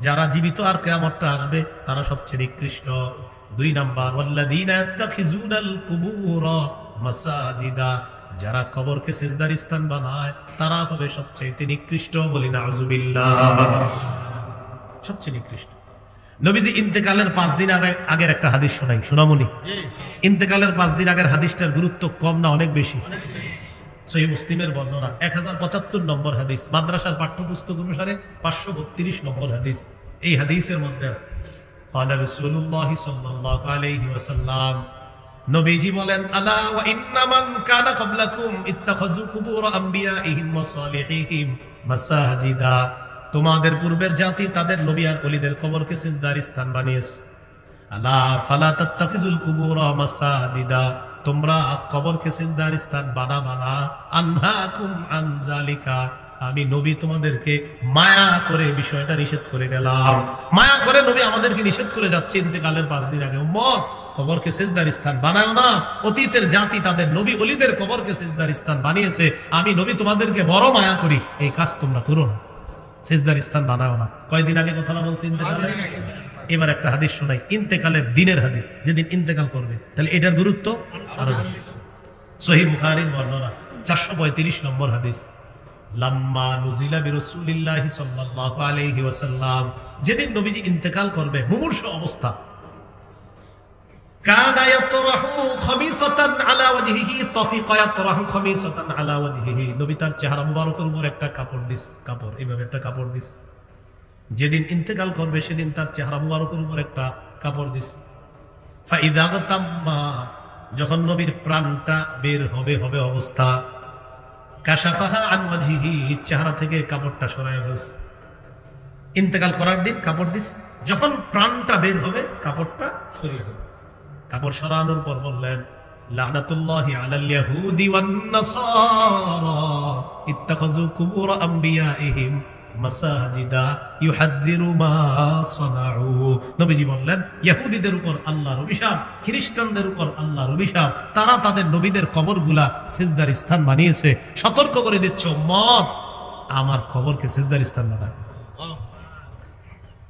যারা জীবিত আর কিয়ামতটা আসবে তারা সবচেয়ে নিকৃষ্ট দুই নাম্বার ওয়াল্লাযীনা ইয়াত্তাখিযুনাল কুবুরা মাসাজিদা যারা কবরকে সিজদার স্থান বানায় তারা হবে সবচেয়ে নিকৃষ্ট বলি নাউযুবিল্লাহ সবচেয়ে নিকৃষ্ট নবীজি ইন্তেকালের 5 দিন আগের একটা হাদিস শোনাই শোনামুনি ইন্তেকালের 5 দিন আগের হাদিসটার গুরুত্ব কম না অনেক বেশি সহিহ মুসলিমের বর্ণনা 1075 নম্বর হাদিস মাদ্রাসার পাঠ্যপুস্তক অনুসারে 532 নম্বর হাদিস এই হাদিসের মধ্যে আছে قال رسول الله صلى الله عليه وسلم নবীজি বলেন আলা ওয়া ইন্না মান কানা ক্বাবলাকুম ইত্তাখাযু কুবুর আমবিয়াইহিম ওয়া সালিহিহিম মাসাজিদা তোমাদের পূর্বের জাতি তাদের নবী আর ওলিদের কবরকে সিজদার স্থান বানিয়েছে আলা ফালা তাত্তাখিযুল কুবুর মাসাজিদা তোমরা কবরকে সিজদার স্থান বানাবা না আনহাকুম আন যালিকা আমি নবী তোমাদেরকে মায়া করে বিষয়টা নিষেধ করে গেলাম। মায়া করে নবী আমাদেরকে নিষেধ করে যাচ্ছে ইন্তেকালের 5 দিন আগে, উম্মত কবরকে সিজদার স্থান বানাও না। অতীতের জাতি তাদের নবী ওলিদের কবরকে সিজদার স্থান বানিয়েছে, আমি নবী তোমাদেরকে বড় মায়া করি, এই কাজ তোমরা করো না, সিজদার স্থান বানাও না। কয়দিন আগে কথা বলছি ইন্তেকালের। এবার একটা হাদিস শোনাই, ইন্তেকালের দিনের হাদিস, যেদিন ইন্তেকাল করবে, তাহলে এটার গুরুত্ব আরো বেশি। সহিহ বুখারীর বর্ণনা 435 নম্বর হাদিস, লাম্মা নুজিলা বিরাসূলিল্লাহি সাল্লাল্লাহু আলাইহি ওয়াসাল্লাম, যেদিন নবীজি ইন্তেকাল করবে মুমূর্ষ অবস্থা, কানা ইয়াতরাহু খামিসাতান আলা ওয়াজহিহি, তাফিকা ইয়াতরাহু খামিসাতান আলা ওয়াজহিহি, নবী তার চেহারা মুবারকের উপর একটা কাপড় দিস, কাপড় এইভাবে একটা কাপড় দিস। যেদিন ইন্তেকাল করবে সেদিন তার চেহারা মুবারকের উপর একটা কাপড় দিস। ফাইদা তাম্মা, যখন নবীর প্রাণটা বের হবে হবে অবস্থা, কাশাফাহা আন ওয়াজহিহি, চেহারা থেকে কাপড়টা সরায় ফেলস। ইন্তেকাল করার দিন কাপড় দিস, যখন প্রাণটা বের হবে কাপড়টা সরিয়ে ফেল। কাপড় সরানোর পর বললেন, লানাতুল্লাহি আলাল ইয়াহুদি ওয়ান নাসারা ইত্তাখাযু কুবুর আমবিয়াইহিম মাসাজিদা ইউহাদ্দিরু মা সানাউ। নবীজি বললেন, ইহুদিদের উপর আল্লাহর অভিশাপ, খ্রিস্টানদের উপর আল্লাহর অভিশাপ, তারা তাদের নবীদের কবরগুলা সিজদার স্থান বানিয়েছে। সতর্ক করে দিচ্ছে, উম্মত আমার কবরকে সিজদার স্থান বানায়।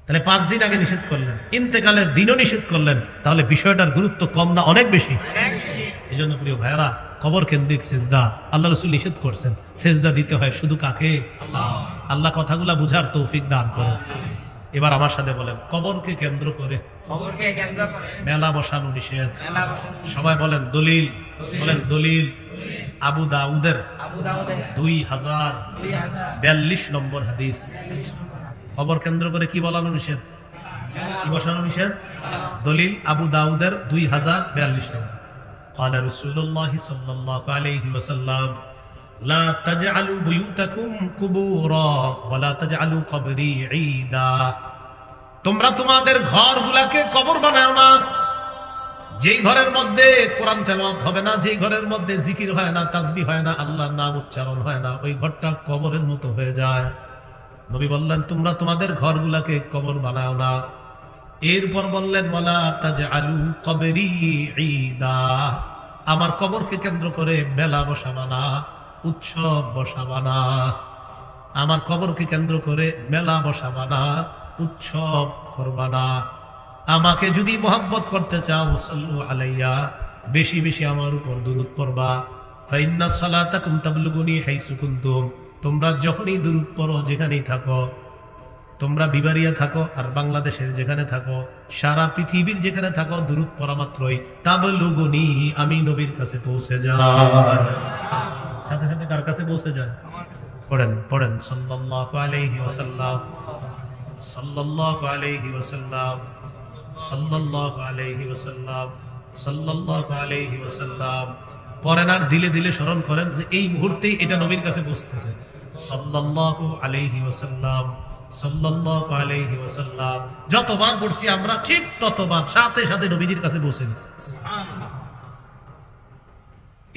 তাহলে 5 দিন আগে নিষেধ করলেন, ইন্তেকালের দিনও নিষেধ করলেন, তাহলে বিষয়টার গুরুত্ব কম না অনেক বেশি? এই জন্য প্রিয় ভাইয়েরা, কবর কেন্দ্রিক সিজদা আল্লাহ রাসূল নিষেধ করছেন। সিজদা দিতে হয় শুধু কাকে? আল্লাহ কথাগুলা বুঝার তৌফিক দান করেন। এবার আমার সাথে বলেন, কবরকে কেন্দ্র করে মেলা বসানো নিষেধ। সবাই বলেন দলিল, বলেন দলিল। আবু দাউদের 2042 নম্বর হাদিস। কবর কেন্দ্র করে কি বলানো নিষেধ, কি বসানো নিষেধ? দলিল আবু দাউদের 2042 নম্বর। قال رسول الله صلى الله عليه وسلم لا تجعلوا بيوتكم قبورا ولا تجعلوا قبري عيدا। তোমরা তোমাদের ঘরগুলাকে কবর বানাও না। যেই ঘরের মধ্যে কোরআন তেলাওয়াত হবে না, যেই ঘরের মধ্যে জিকির হয় না, তাসবিহ হয় না, আল্লাহর নাম উচ্চারণ হয় না, ওই ঘরটা কবরের মতো হয়ে যায়। নবী বললেন, তোমরা তোমাদের ঘরগুলাকে কবর বানাও না। এরপর বললেন, ওয়ালা তাজআলু কবরি ঈদা, আমার কবরকে কেন্দ্র করে মেলা বসাবা না, উৎসব বসাবা না। আমার কবরকে কেন্দ্র করে মেলা বসাবা না, উৎসব করবা না। আমাকে যদি মোহাব্বত করতে চাও, সাল্লু আলাইয়া, বেশি বেশি আমার উপর দুরূদ পড়বা। ফাইন্না সালাতাকুম তাবলুগুনি হাইসু কুনতুম, তোমরা যখনই দুরূদ পড়ো, যেখানেই থাকো, তোমরা বিবারিয়া থাকো আর বাংলাদেশের যেখানে থাকো, সারা পৃথিবীর যেখানে থাকো, দুরূদ পড়া মাত্রই তাবলুগুনি, আমি নবীর কাছে পৌঁছে যায়। সাথে সাথে কার কাছে পৌঁছে যায়? পড়েন পড়েন, সাল্লাল্লাহু আলাইহি ওয়াসাল্লাম, সাল্লাল্লাহু আলাইহি ওয়াসাল্লাম, সাল্লাল্লাহু আলাইহি ওয়াসাল্লাম, সাল্লাল্লাহু আলাইহি ওয়াসাল্লাম। পড়েন আর দিলে দিলে স্মরণ করেন যে এই মুহূর্তেই এটা নবীর কাছে পৌঁছতেছে। সাল্লাল্লাহু আলাইহি ওয়াসাল্লাম, সাল্লাল্লাহু আলাইহি ওয়াসাল্লাম। যতবার পড়ছি আমরা, ঠিক ততবার সাথে সাথে নবীজির কাছে পৌঁছে গেছে।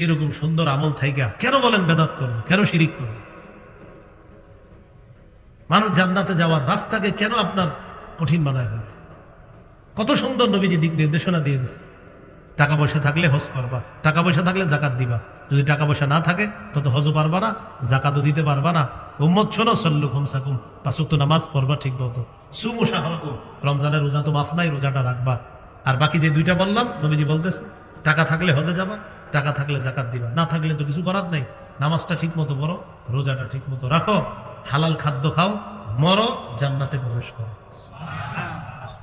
এরকম সুন্দর আমল থাইকা কেন বলেন বেদাত করবে, কেন শিরিক করবে? মানুষ জান্নাতে যাওয়ার রাস্তাকে কেন আপনার কঠিন বানায় ফেলবে? কত সুন্দর নবীজি দিক নির্দেশনা দিয়ে দিচ্ছে। টাকা পয়সা থাকলে হজ করবা, টাকা পয়সা থাকলে জাকাত দিবা। যদি টাকা পয়সা না থাকে তত হজও পারবা না, জাকাতও দিতে পারবা না। উম্মত শোনো, সল্লু খামসাকুম, 5 ওয়াক্ত নামাজ পড়বা ঠিক মতো। সুমু শাহরাকুম, রমজানের রোজা তো মাফ নাই, রোজাটা রাখবা। আর বাকি যে 2টা বললাম, নবীজি বলতেছে টাকা থাকলে হজে যাবা, টাকা থাকলে জাকাত দিবা, না থাকলে তো কিছু করার নাই। নামাজটা ঠিক মতো পড়ো, রোজাটা ঠিক মতো রাখো, হালাল খাদ্য খাও, মরো, জান্নাতে প্রবেশ করো।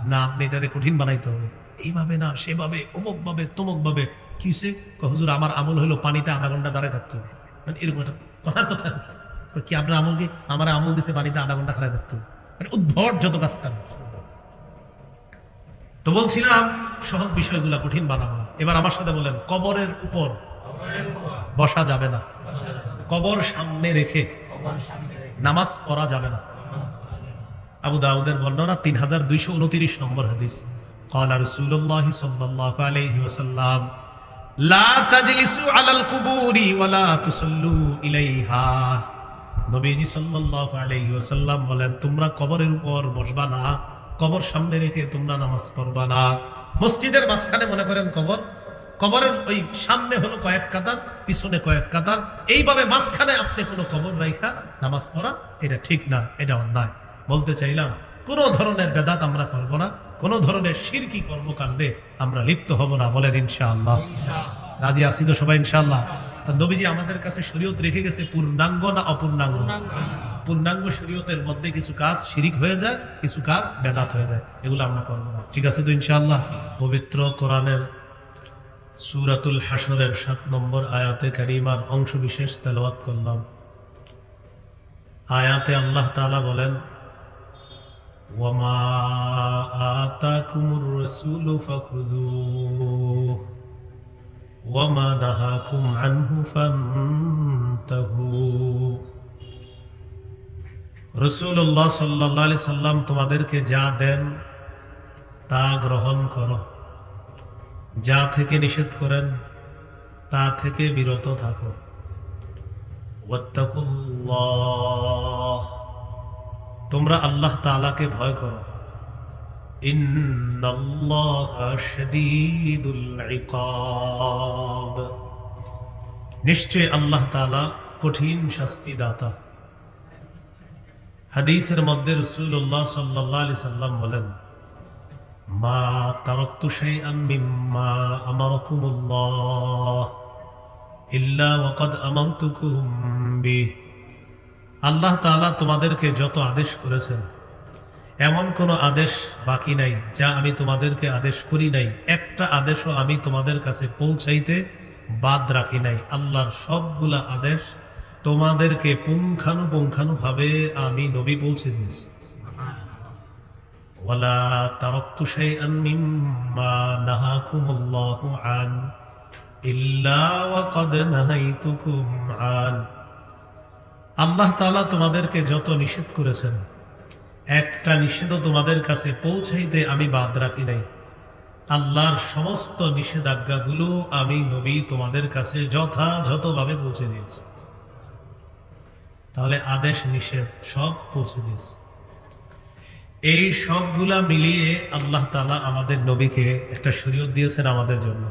না আপনি এটারে কঠিন বানাইতে হবে, এইভাবে না সেভাবে, অমুক ভাবে তমুক ভাবে। কি হয়েছে? হুজুর আমার আমল হলো পানিতে আধা ঘন্টা দাঁড়ায় থাকতে হবে, মানে এরকম একটা কথার কথা। কি আপনার আমল কি? আমার আমল দিছে পানিতে আধা ঘন্টা খাড়ায় থাকতে হবে, মানে উদ্ভট যত কাজ কাম। তো বলছিলাম সহজ বিষয়গুলা কঠিন বানাবো না। এবার আমার সাথে বলেন, কবরের উপর বসা যাবে না, কবর সামনে রেখে নামাজ পড়া যাবে না। আবু দাউদের বর্ণনা 3229 নম্বর হাদিস। قال رسول الله صلى الله عليه وسلم لا تجلسوا على القبور ولا تصلوا إليها। নবীজি সাল্লাল্লাহু আলাইহি ওয়াসাল্লাম বলেন, তোমরা কবরের উপর বসবা না, কবর সামনে রেখে তোমরা নামাজ পড়বা না। মসজিদের মাঝখানে মনে করেন কবর, কবরের ওই সামনে হলো কয়েক কাতার, পিছনে কয়েক কাতার, এইভাবে মাঝখানে আপনি কোনো কবর রাইখা নামাজ পড়া এটা ঠিক না, এটা অন্যায়। বলতে চাইলাম কোন ধরনের বেদাত আমরা করব না, কোন ধরনের শিরকি কর্মকাণ্ডে আমরা লিপ্ত হব না। বলেন ইনশাআল্লাহ। রাজি আছি তো সবাই ইনশাআল্লাহ? তা নবীজি আমাদের কাছে শরীয়ত রেখে গেছে পূর্ণাঙ্গ না অপূর্ণাঙ্গ? পূর্ণাঙ্গ শরীয়তের মধ্যে কিছু কাজ শিরিক হয়ে যায়, কিছু কাজ বেদাত হয়ে যায়, এগুলো আমরা করব না। ঠিক আছে তো ইনশাআল্লাহ? পবিত্র কোরআনের সূরাতুল হাশরের 7 নম্বর আয়াতে কারিমার অংশ বিশেষ তেলাওয়াত করলাম। আয়াতে আল্লাহ তাআলা বলেন, ওয়ামা আতাকুমুর রাসূলু ফাখুযুহু ওয়ামা নাহাকুম আনহু ফান্তাহু। রাসূলুল্লাহ সাল্লাল্লাহু আলাইহি সাল্লাম তোমাদেরকে যা দেন তা গ্রহণ করো, যা থেকে নিষেধ করেন তা থেকে বিরত থাকো। ওয়াত্তাকুল্লাহ, তোমরা আল্লাহ তাআলাকে ভয় করো। ইন্নাল্লাহা শাদীদুল ইকাব, নিশ্চয় আল্লাহ তাআলা কঠিন শাস্তি দাতা। হাদিসের মধ্যে রাসূলুল্লাহ সাল্লাল্লাহু আলাইহি সাল্লাম বলেন, মা তারাকতু শাইআন মিম্মা আমারাকুমুল্লাহ ইল্লা ওয়াকাদ আমারতুকুম বিহি। আল্লাহ তাআলা তোমাদেরকে যত আদেশ করেছেন এমন কোন আদেশ বাকি নাই যা আমি তোমাদেরকে আদেশ করি নাই, একটা আদেশও আমি তোমাদের কাছে পৌঁছাইতে বাদ রাখি নাই। আল্লাহর সবগুলা আদেশ তোমাদেরকে পুঙ্খানুপুঙ্খানুভাবে আমি নবী পৌঁছে দিয়েছি। ওয়ালা তারাকতু শাইআন মিম্মা নাহাকুমুল্লাহু আন ইল্লা ওয়াকাদ নাহাইতুকুম আন। আল্লাহ তাআলা তোমাদেরকে যত নিষেধ করেছেন একটা নিষেধও তোমাদের কাছে পৌঁছাইতে আমি বাদ রাখি নাই। আল্লাহর সমস্ত নিষেধাজ্ঞাগুলো আমি নবী তোমাদের কাছে যথাযথভাবে পৌঁছে দিয়েছি। তাহলে আদেশ নিষেধ সব পৌঁছে দিয়েছে। এই সবগুলা মিলিয়ে আল্লাহ তাআলা আমাদের নবীকে একটা শরীয়ত দিয়েছেন আমাদের জন্য।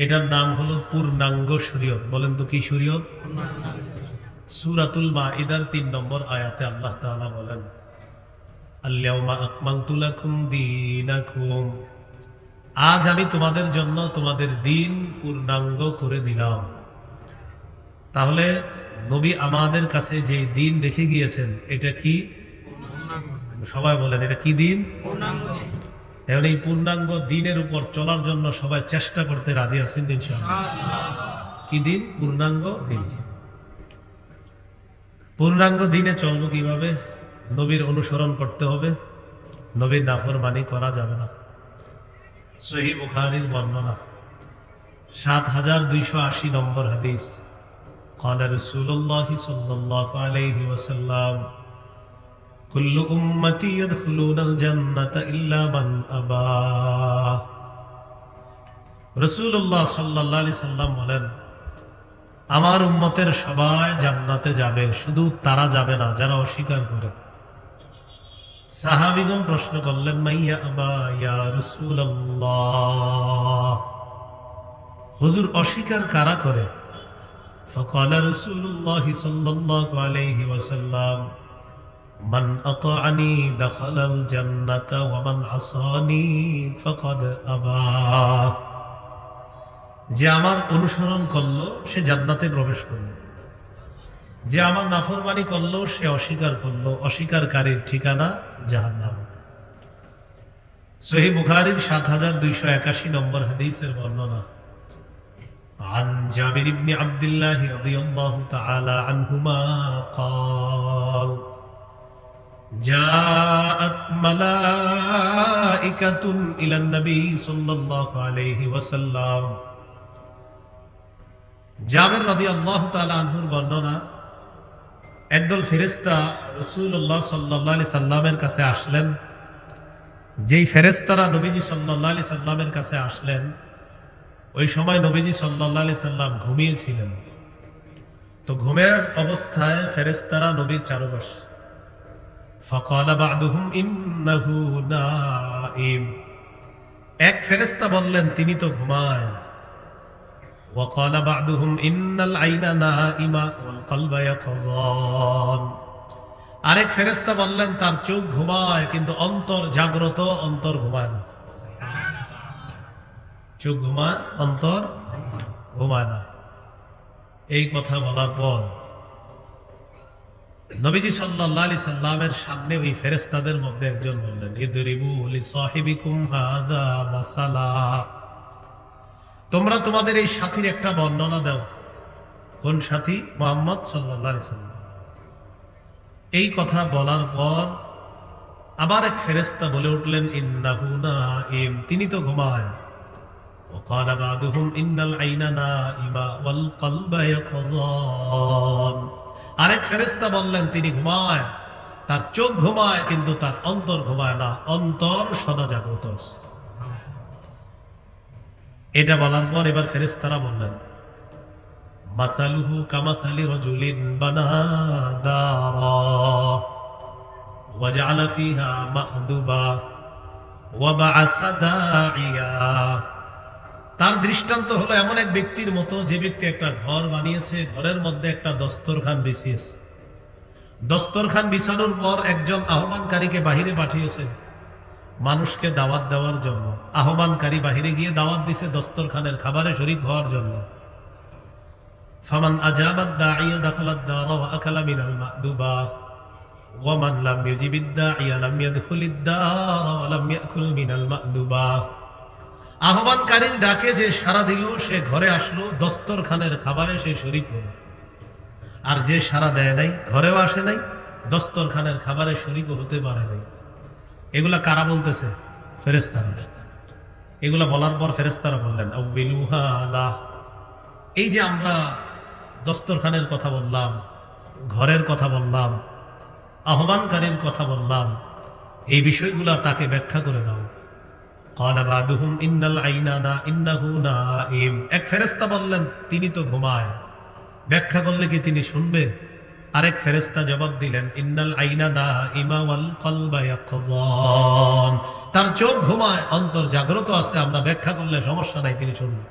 এটার নাম হলো পূর্ণাঙ্গ শরীয়ত। বলেন তো কি শরীয়ত? সূরাতুল মাইদার 3 নম্বর আয়াতে আল্লাহ তাআলা বলেন, আল-ইয়াওমা আকমালতু লাকুম দীনাকুম, আজ আমি তোমাদের জন্য তোমাদের দিন পূর্ণাঙ্গ করে দিলাম। তাহলে নবী আমাদের কাছে যে দিন রেখে গিয়েছেন এটা কি? সবাই বলেন এটা কি দিন? পূর্ণাঙ্গ। এখন এই পূর্ণাঙ্গ দিনের উপর চলার জন্য সবাই চেষ্টা করতে রাজি আছেন ইনশাআল্লাহ? কি দিন? পূর্ণাঙ্গ দিন। পূর্ণাঙ্গ দিনে চলবো কিভাবে? নবীর অনুসরণ করতে হবে, নবীর নাফরমানি করা যাবে না। সহিহ বুখারীর বর্ণনা ৭২৮০ নম্বর হাদিস, قال رسول الله صلى الله عليه وسلم كل أمتي يدخلون الجنة إلا من أبى। রাসূলুল্লাহ সাল্লাল্লাহু আলাইহি সাল্লাম বলেন, আমার উম্মতের সবাই জান্নাতে যাবে, শুধু তারা যাবে না যারা অস্বীকার করে। সাহাবীগণ প্রশ্ন করলেন, মাইয়া আবা ইয়া রাসূলুল্লাহ, হুজুর অস্বীকার কারা করে? فقال رسول الله صلى الله عليه وسلم من أطاعني دخل الجنة ومن عصاني فقد أبى। যে আমার অনুসরণ করলো সে জান্নাতে প্রবেশ করলো, যে আমার নাফরমানি করলো সে অস্বীকার করলো, অস্বীকারীর ঠিকানা জাহান্নাম। সহিহ বুখারীর ৭২৮১ নম্বর হাদিসের বর্ণনা, عن جابر بن عبد الله رضي الله تعالى عنهما قال جاءت ملائكة إلى النبي صلى الله عليه وسلم। জাবের রাদিয়াল্লাহু তাআলা আনহুর বর্ণনা, একদল ফেরেশতা রাসূলুল্লাহ সাল্লাল্লাহু আলাইহি সাল্লামের কাছে আসলেন। যেই ফেরেশতারা নবীজি সাল্লাল্লাহু আলাইহি সাল্লামের কাছে আসলেন ওই সময় নবীজি সাল্লাল্লাহু আলাইহি সাল্লাম ঘুমিয়েছিলেন। তো ঘুমের অবস্থায় ফেরেশতারা নবীর চারপাশে। ফাকালা বা'দুহুম ইন্নাহু নাঈম, এক ফেরেশতা বললেন তিনি তো ঘুমায়। ওয়াকালা বা'দুহুম ইন্নাল আইনা নাঈমা ওয়াল কলবা ইয়াকযান, আরেক ফেরেশতা বললেন তার চোখ ঘুমায় কিন্তু অন্তর জাগ্রত, অন্তর ঘুমায় না। চোখ ঘুমায়, অন্তর ঘুমায় না। এই কথা বলার পর নবীজি সাল্লাল্লাহু আলাইহি সাল্লামের সামনে ওই ফেরেশতাদের মধ্যে একজন বললেন, ইদরিবু লিসাহিবিকুম হাযা মাসালা, তোমরা তোমাদের এই সাথীর একটা বর্ণনা দাও। কোন সাথী? মুহাম্মদ সাল্লাল্লাহু আলাইহি সাল্লাম। এই কথা বলার পর আবার এক ফেরেশতা বলে উঠলেন, ইন্নাহু নাঈম, তিনি তো ঘুমায়। وقال بعضهم إن العين نائمة والقلب يقظان, আরেক ফেরেশতা বললেন তিনি ঘুমায়, তার চোখ ঘুমায় কিন্তু তার অন্তর ঘুমায় না, অন্তর সদা জাগ্রত। এটা বলার পর এবার ফেরেশতারা বললেন, মাসালুহু কামাসালি রাজুলিন বানা দারা ওয়া জাআলা ফিহা মাহদুবা ওয়া বা'আসা দাঈয়া, তার দৃষ্টান্ত হলো এমন এক ব্যক্তির মতো যে ব্যক্তি একটা ঘর বানিয়েছে, ঘরের মধ্যে একটা দস্তরখান বিছিয়েছে, দস্তরখান বিছানোর পর একজন আহ্বানকারীকে বাহিরে পাঠিয়েছে মানুষকে দাওয়াত দেওয়ার জন্য। আহ্বানকারী বাহিরে গিয়ে দাওয়াত দিছে দস্তরখানের খাবারে শরীক হওয়ার জন্য। ফামান আজাবাদ দাঈয়া দাখালাদ দারা ওয়া আকালা মিনাল মা'দুবা ওয়া মান লাম ইউজিবিদ দাঈয়া লাম ইয়াদখুলিদ দারা ওয়া লাম ইয়াকুল মিনাল মা'দুবা, আহ্বানকারীর ডাকে যে সাড়া দিল সে ঘরে আসলো, দস্তরখানের খাবারে সে শরীক হলো। আর যে সাড়া দেয় নাই, ঘরেও আসে নাই, দস্তরখানের খাবারে শরীকও হতে পারে নাই। এগুলা কারা বলতেছে? ফেরেশতারা। এগুলা বলার পর ফেরেশতারা বললেন, আউবিলুহা লা, এই যে আমরা দস্তরখানের কথা বললাম, ঘরের কথা বললাম, আহ্বানকারীর কথা বললাম, এই বিষয়গুলা তাকে ব্যাখ্যা করে দাও। ক্বালা বা'দুহুম ইন্নাল আইনা ইন্নাহু নাঈম, এক ফেরেশতা বললেন তিনি তো ঘুমায়, ব্যাখ্যা করলে কি তিনি শুনবে? আরেক ফেরেশতা জবাব দিলেন, ইন্নাল আইনা নাঈমা ওয়াল কলবা ইয়াকযান, তার চোখ ঘুমায়, অন্তর জাগ্রত আছে, আমরা ব্যাখ্যা করলে সমস্যা নাই, তিনি শুনবেন।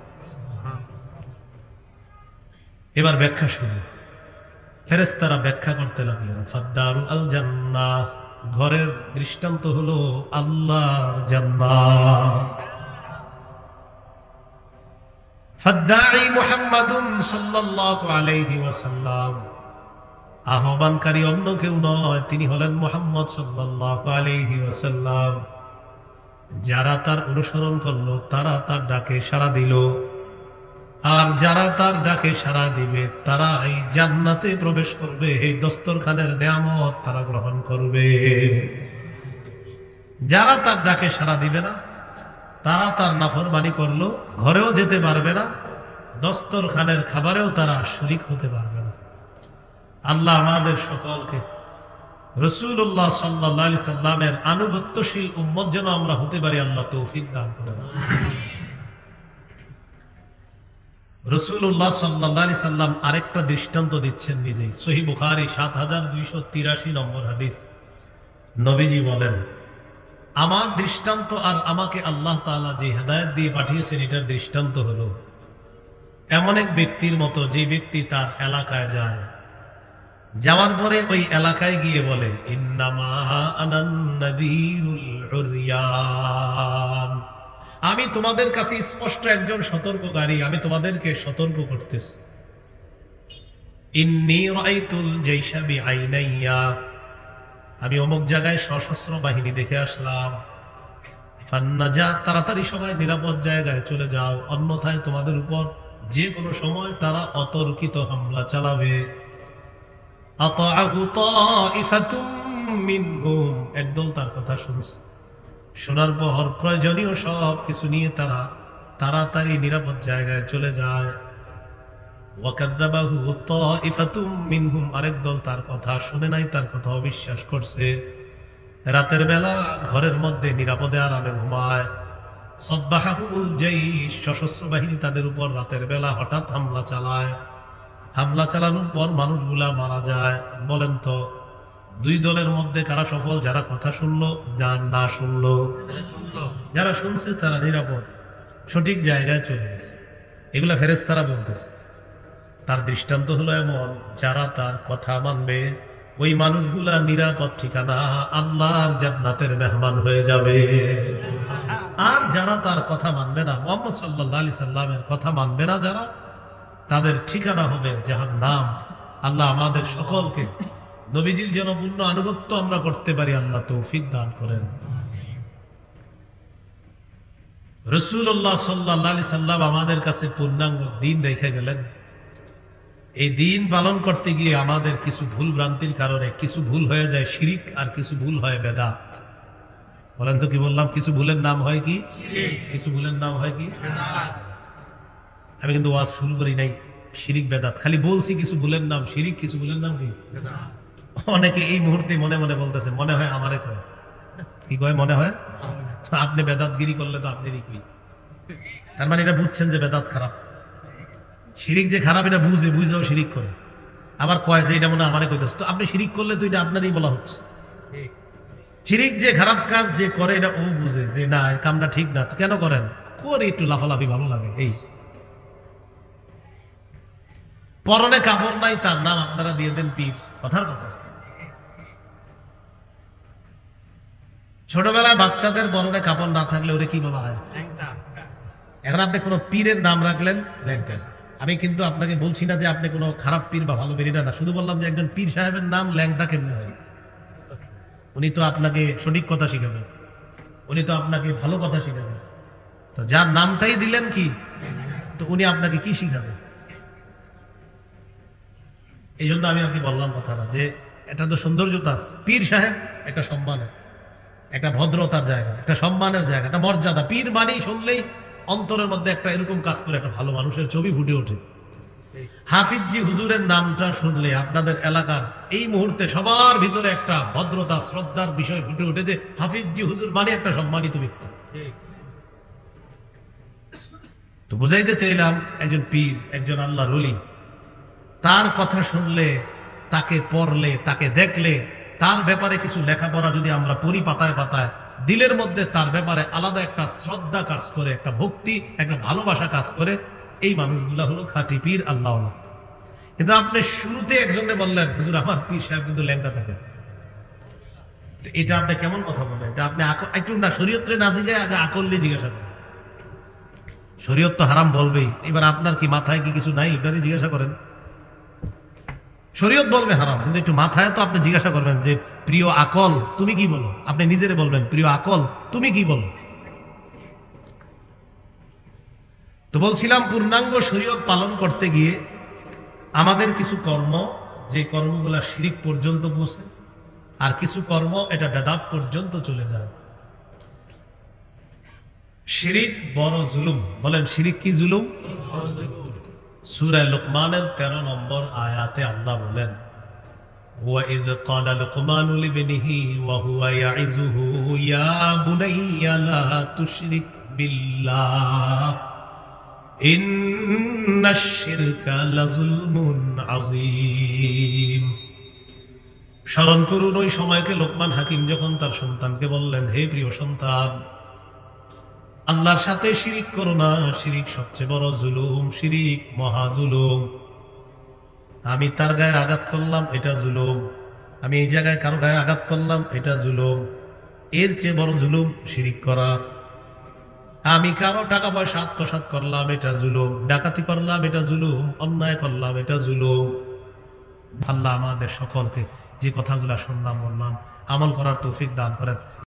এবার ব্যাখ্যা শুরু। ফেরেশতারা ব্যাখ্যা করতে লাগলেন, ফাদ্দারু আল জান্নাহ, ঘরের দৃষ্টান্ত হলো আল্লাহর জান্নাত। ফাদ্দাঈ মুহাম্মাদুন সাল্লাল্লাহু আলাইহি ওয়াসাল্লাম, আহ্বানকারী অন্য কেউ নয়, তিনি হলেন মুহাম্মদ সাল্লাল্লাহু আলাইহি ওয়াসাল্লাম। যারা তার অনুসরণ করলো তারা তার ডাকে সাড়া দিল, আর যারা তার ডাকে সাড়া দিবে তারা এই জান্নাতে প্রবেশ করবে, এই দস্তরখানের নিয়ামত তারা গ্রহণ করবে। যারা তার ডাকে সাড়া দিবে না, তারা তার নাফরমানি করলো, ঘরেও যেতে পারবে না, দস্তরখানের খাবারেও তারা শরীক হতে পারবে না। আল্লাহ আমাদের সকলকে রাসূলুল্লাহ সাল্লাল্লাহু আলাইহি সাল্লামের আনুগত্যশীল উম্মত যেন আমরা হতে পারি, আল্লাহ তৌফিক দান করেন। রাসূলুল্লাহ সাল্লাল্লাহু আলাইহি সাল্লাম আরেকটা দৃষ্টান্ত দিচ্ছেন নিজেই। সহিহ বুখারী ৭২৮৩ নম্বর হাদিস, নবীজি বলেন, আমার দৃষ্টান্ত আর আমাকে আল্লাহ তাআলা যে হেদায়েত দিয়ে পাঠিয়েছেন এটার দৃষ্টান্ত হলো এমন এক ব্যক্তির মতো যে ব্যক্তি তার এলাকায় যায়, যাওয়ার পরে ওই এলাকায় গিয়ে বলে, ইন্নামা আনান নাযীরুল উরয়ান, আমি তোমাদের কাছে স্পষ্ট একজন সতর্ককারী, আমি তোমাদেরকে সতর্ক করতেছি। ইন্নী রাআইতুল জাইশা বিআইনাইয়া, আমি অমুক জায়গায় সশস্ত্র বাহিনী দেখে আসলাম। ফান্নাজা, তাড়াতাড়ি সবাই নিরাপদ জায়গায় চলে যাও, অন্যথায় তোমাদের উপর যে কোনো সময় তারা অতর্কিত হামলা চালাবে। আতাআহু তাইফাতুম মিনহুম, একদল তার কথা শুনছে, শোনার পর প্রয়োজনীয় সব কিছু নিয়ে তারা তাড়াতাড়ি নিরাপদ জায়গায় চলে যায়। ওয়াকাযাবাহু তাইফাতুম মিনহুম, আরেক দল তার কথা শুনে নাই, তার কথা অবিশ্বাস করছে। রাতের বেলা ঘরের মধ্যে নিরাপদে আরামে ঘুমায়। সাব্বাহাহুল জাইশ, সশস্ত্র বাহিনী তাদের উপর রাতের বেলা হঠাৎ হামলা চালায়। হামলা চালানোর পর মানুষগুলা মারা যায়। বলেন তো দুই দলের মধ্যে কারা সফল? যারা কথা শুনলো, যারা না শুনলো। যারা শুনছে তারা নিরাপদ, সঠিক জায়গায় চলে গেছে। এগুলা ফেরেশতারা বলতেছে। তার দৃষ্টান্ত হলো এমন, যারা তার কথা মানবে ওই মানুষগুলা নিরাপদ ঠিকানা আল্লাহর জান্নাতের মেহমান হয়ে যাবে। আর যারা তার কথা মানবে না, মুহাম্মদ সাল্লাল্লাহু আলাইহি সাল্লামের কথা মানবে না যারা, তাদের ঠিকানা হবে জাহান্নাম। আল্লাহ আমাদের সকলকে নবীজির যেন পূর্ণ আনুগত্য আমরা করতে পারি, আল্লাহ তৌফিক দান করেন। রাসূলুল্লাহ সাল্লাল্লাহু আলাইহি সাল্লাম আমাদের কাছে পূর্ণাঙ্গ দিন রেখে গেলেন। এই দিন পালন করতে গিয়ে আমাদের কিছু ভুল ভ্রান্তির কারণে কিছু ভুল হয়ে যায় শিরিক, আর কিছু ভুল হয় বেদাত। বলেন তো কি বললাম? কিছু ভুলের নাম হয় কি শিরিক, কিছু ভুলের নাম হয় কি বেদাত। আমি কিন্তু ওয়াজ শুরু করি নাই শিরিক বেদাত, খালি বলছি কিছু ভুলের নাম শিরিক, কিছু ভুলের নাম কি বেদাত। অনেকে এই মুহূর্তে মনে মনে বলতেছে, মনে হয় আমারে কয়। কি কয়? মনে হয় আপনি বেদাতগিরি করলে তো আপনি কি, তার মানে এটা বুঝছেন যে বেদাত খারাপ। শিরিক যে খারাপ এটা বুঝেও শিরিক করে, আবার কয় যে এটা মনে আমারে কইতেছে। তো আপনি শিরিক করলে তো এটা আপনারই বলা হচ্ছে। শিরিক যে খারাপ কাজ যে করে এটা ও বুঝে যে না, এর কামটা ঠিক না, তো কেন করেন? করে একটু লাফালাফি ভালো লাগে। এই পরনে কাপড় নাই, তার নাম আপনারা দিয়ে দেন পীর। কথার কথা। ছোটবেলায় বাচ্চাদের পরনে কাপড় না থাকলে ওরে কি বলা হয়? এখন আপনি কোনো পীরের নাম রাখলেন ল্যাংটা। আমি কিন্তু আপনাকে বলছি না যে আপনি কোনো খারাপ পীর বা ভালো পীর, না, শুধু বললাম যে একজন পীর সাহেবের নাম ল্যাংটা কেমন হয়। উনি তো আপনাকে সঠিক কথা শিখাবেন, উনি তো আপনাকে ভালো কথা শিখাবেন। তো যার নামটাই দিলেন কি, তো উনি আপনাকে কি শিখাবেন? এই জন্য আমি আর কি বললাম কথাটা, যে এটা তো সৌন্দর্যতা আছে। পীর সাহেব একটা সম্মানের, একটা ভদ্রতার জায়গা, একটা সম্মানের জায়গা, একটা মর্যাদা। পীর মানেই শুনলেই অন্তরের মধ্যে একটা এরকম কাজ করে, একটা ভালো মানুষের ছবি ফুটে ওঠে। হাফিজজি হুজুরের নামটা শুনলে আপনাদের এলাকার এই মুহূর্তে সবার ভিতরে একটা ভদ্রতা, শ্রদ্ধার বিষয় ফুটে ওঠে, যে হাফিজজি হুজুর মানে একটা সম্মানিত ব্যক্তি। তো বুঝাইতে চাইলাম, একজন পীর, একজন আল্লাহর ওলি, তার কথা শুনলে, তাকে পড়লে, তাকে দেখলে, তার ব্যাপারে কিছু লেখাপড়া যদি আমরা পড়ি পাতায় পাতায়, দিলের মধ্যে তার ব্যাপারে আলাদা একটা শ্রদ্ধা কাজ করে, একটা ভক্তি, একটা ভালোবাসা কাজ করে। এই মানুষগুলা হলো খাঁটি পীর, আল্লাহওয়ালা। কিন্তু আপনি শুরুতে একজনে বললেন, হুজুর আমার পীর সাহেব কিন্তু ল্যাংটা থাকে, এটা আপনি কেমন কথা বললেন? এটা আপনি একটু না শরীয়তে না জিজ্ঞাসা, আগে আকল নিয়ে জিজ্ঞাসা করেন। শরীয়ত তো হারাম বলবেই, এবার আপনার কি মাথায় কি কিছু নাই, এটারই জিজ্ঞাসা করেন। শরীয়ত বলবে হারাম, কিন্তু একটু মাথায় তো আপনি জিজ্ঞাসা করবেন যে প্রিয় আকল তুমি কি বলো। আপনি নিজেরে বলবেন, প্রিয় আকল তুমি কি বলো। তো বলছিলাম, পূর্ণাঙ্গ শরীয়ত পালন করতে গিয়ে আমাদের কিছু কর্ম, যে কর্মগুলা শিরিক পর্যন্ত পৌঁছে, আর কিছু কর্ম এটা বেদাত পর্যন্ত চলে যায়। শিরিক বড় জুলুম। বলেন শিরিক কি জুলুম? সূরা লুকমানের 13 নম্বর আয়াতে আল্লাহ বলেন, وَإِذْ قَالَ لُقْمَانُ لِابْنِهِ وَهُوَ يَعِظُهُ يَا بُنَيَّ لَا تُشْرِكْ بِاللَّهِ إِنَّ الشِّرْكَ لَظُلْمٌ عَظِيمٌ। স্মরণ করুন ওই সময়কে লোকমান হাকিম যখন তার সন্তানকে বললেন, হে প্রিয় সন্তান, আল্লাহর সাথে শিরিক করো না, শিরিক সবচেয়ে বড় জুলুম, শিরিক মহা জুলুম। আমি তার গায়ে আঘাত করলাম, এটা জুলুম। আমি এই জায়গায় কারো গায়ে আঘাত করলাম, এটা জুলুম। এর চেয়ে বড় জুলুম শিরিক করা। আমি কারো টাকা পয়সা আত্মসাৎ করলাম, এটা জুলুম। ডাকাতি করলাম, এটা জুলুম। অন্যায় করলাম, এটা জুলুম। আল্লাহ আমাদের সকলকে যে কথাগুলা শুনলাম বললাম আমল করার তৌফিক দান করেন।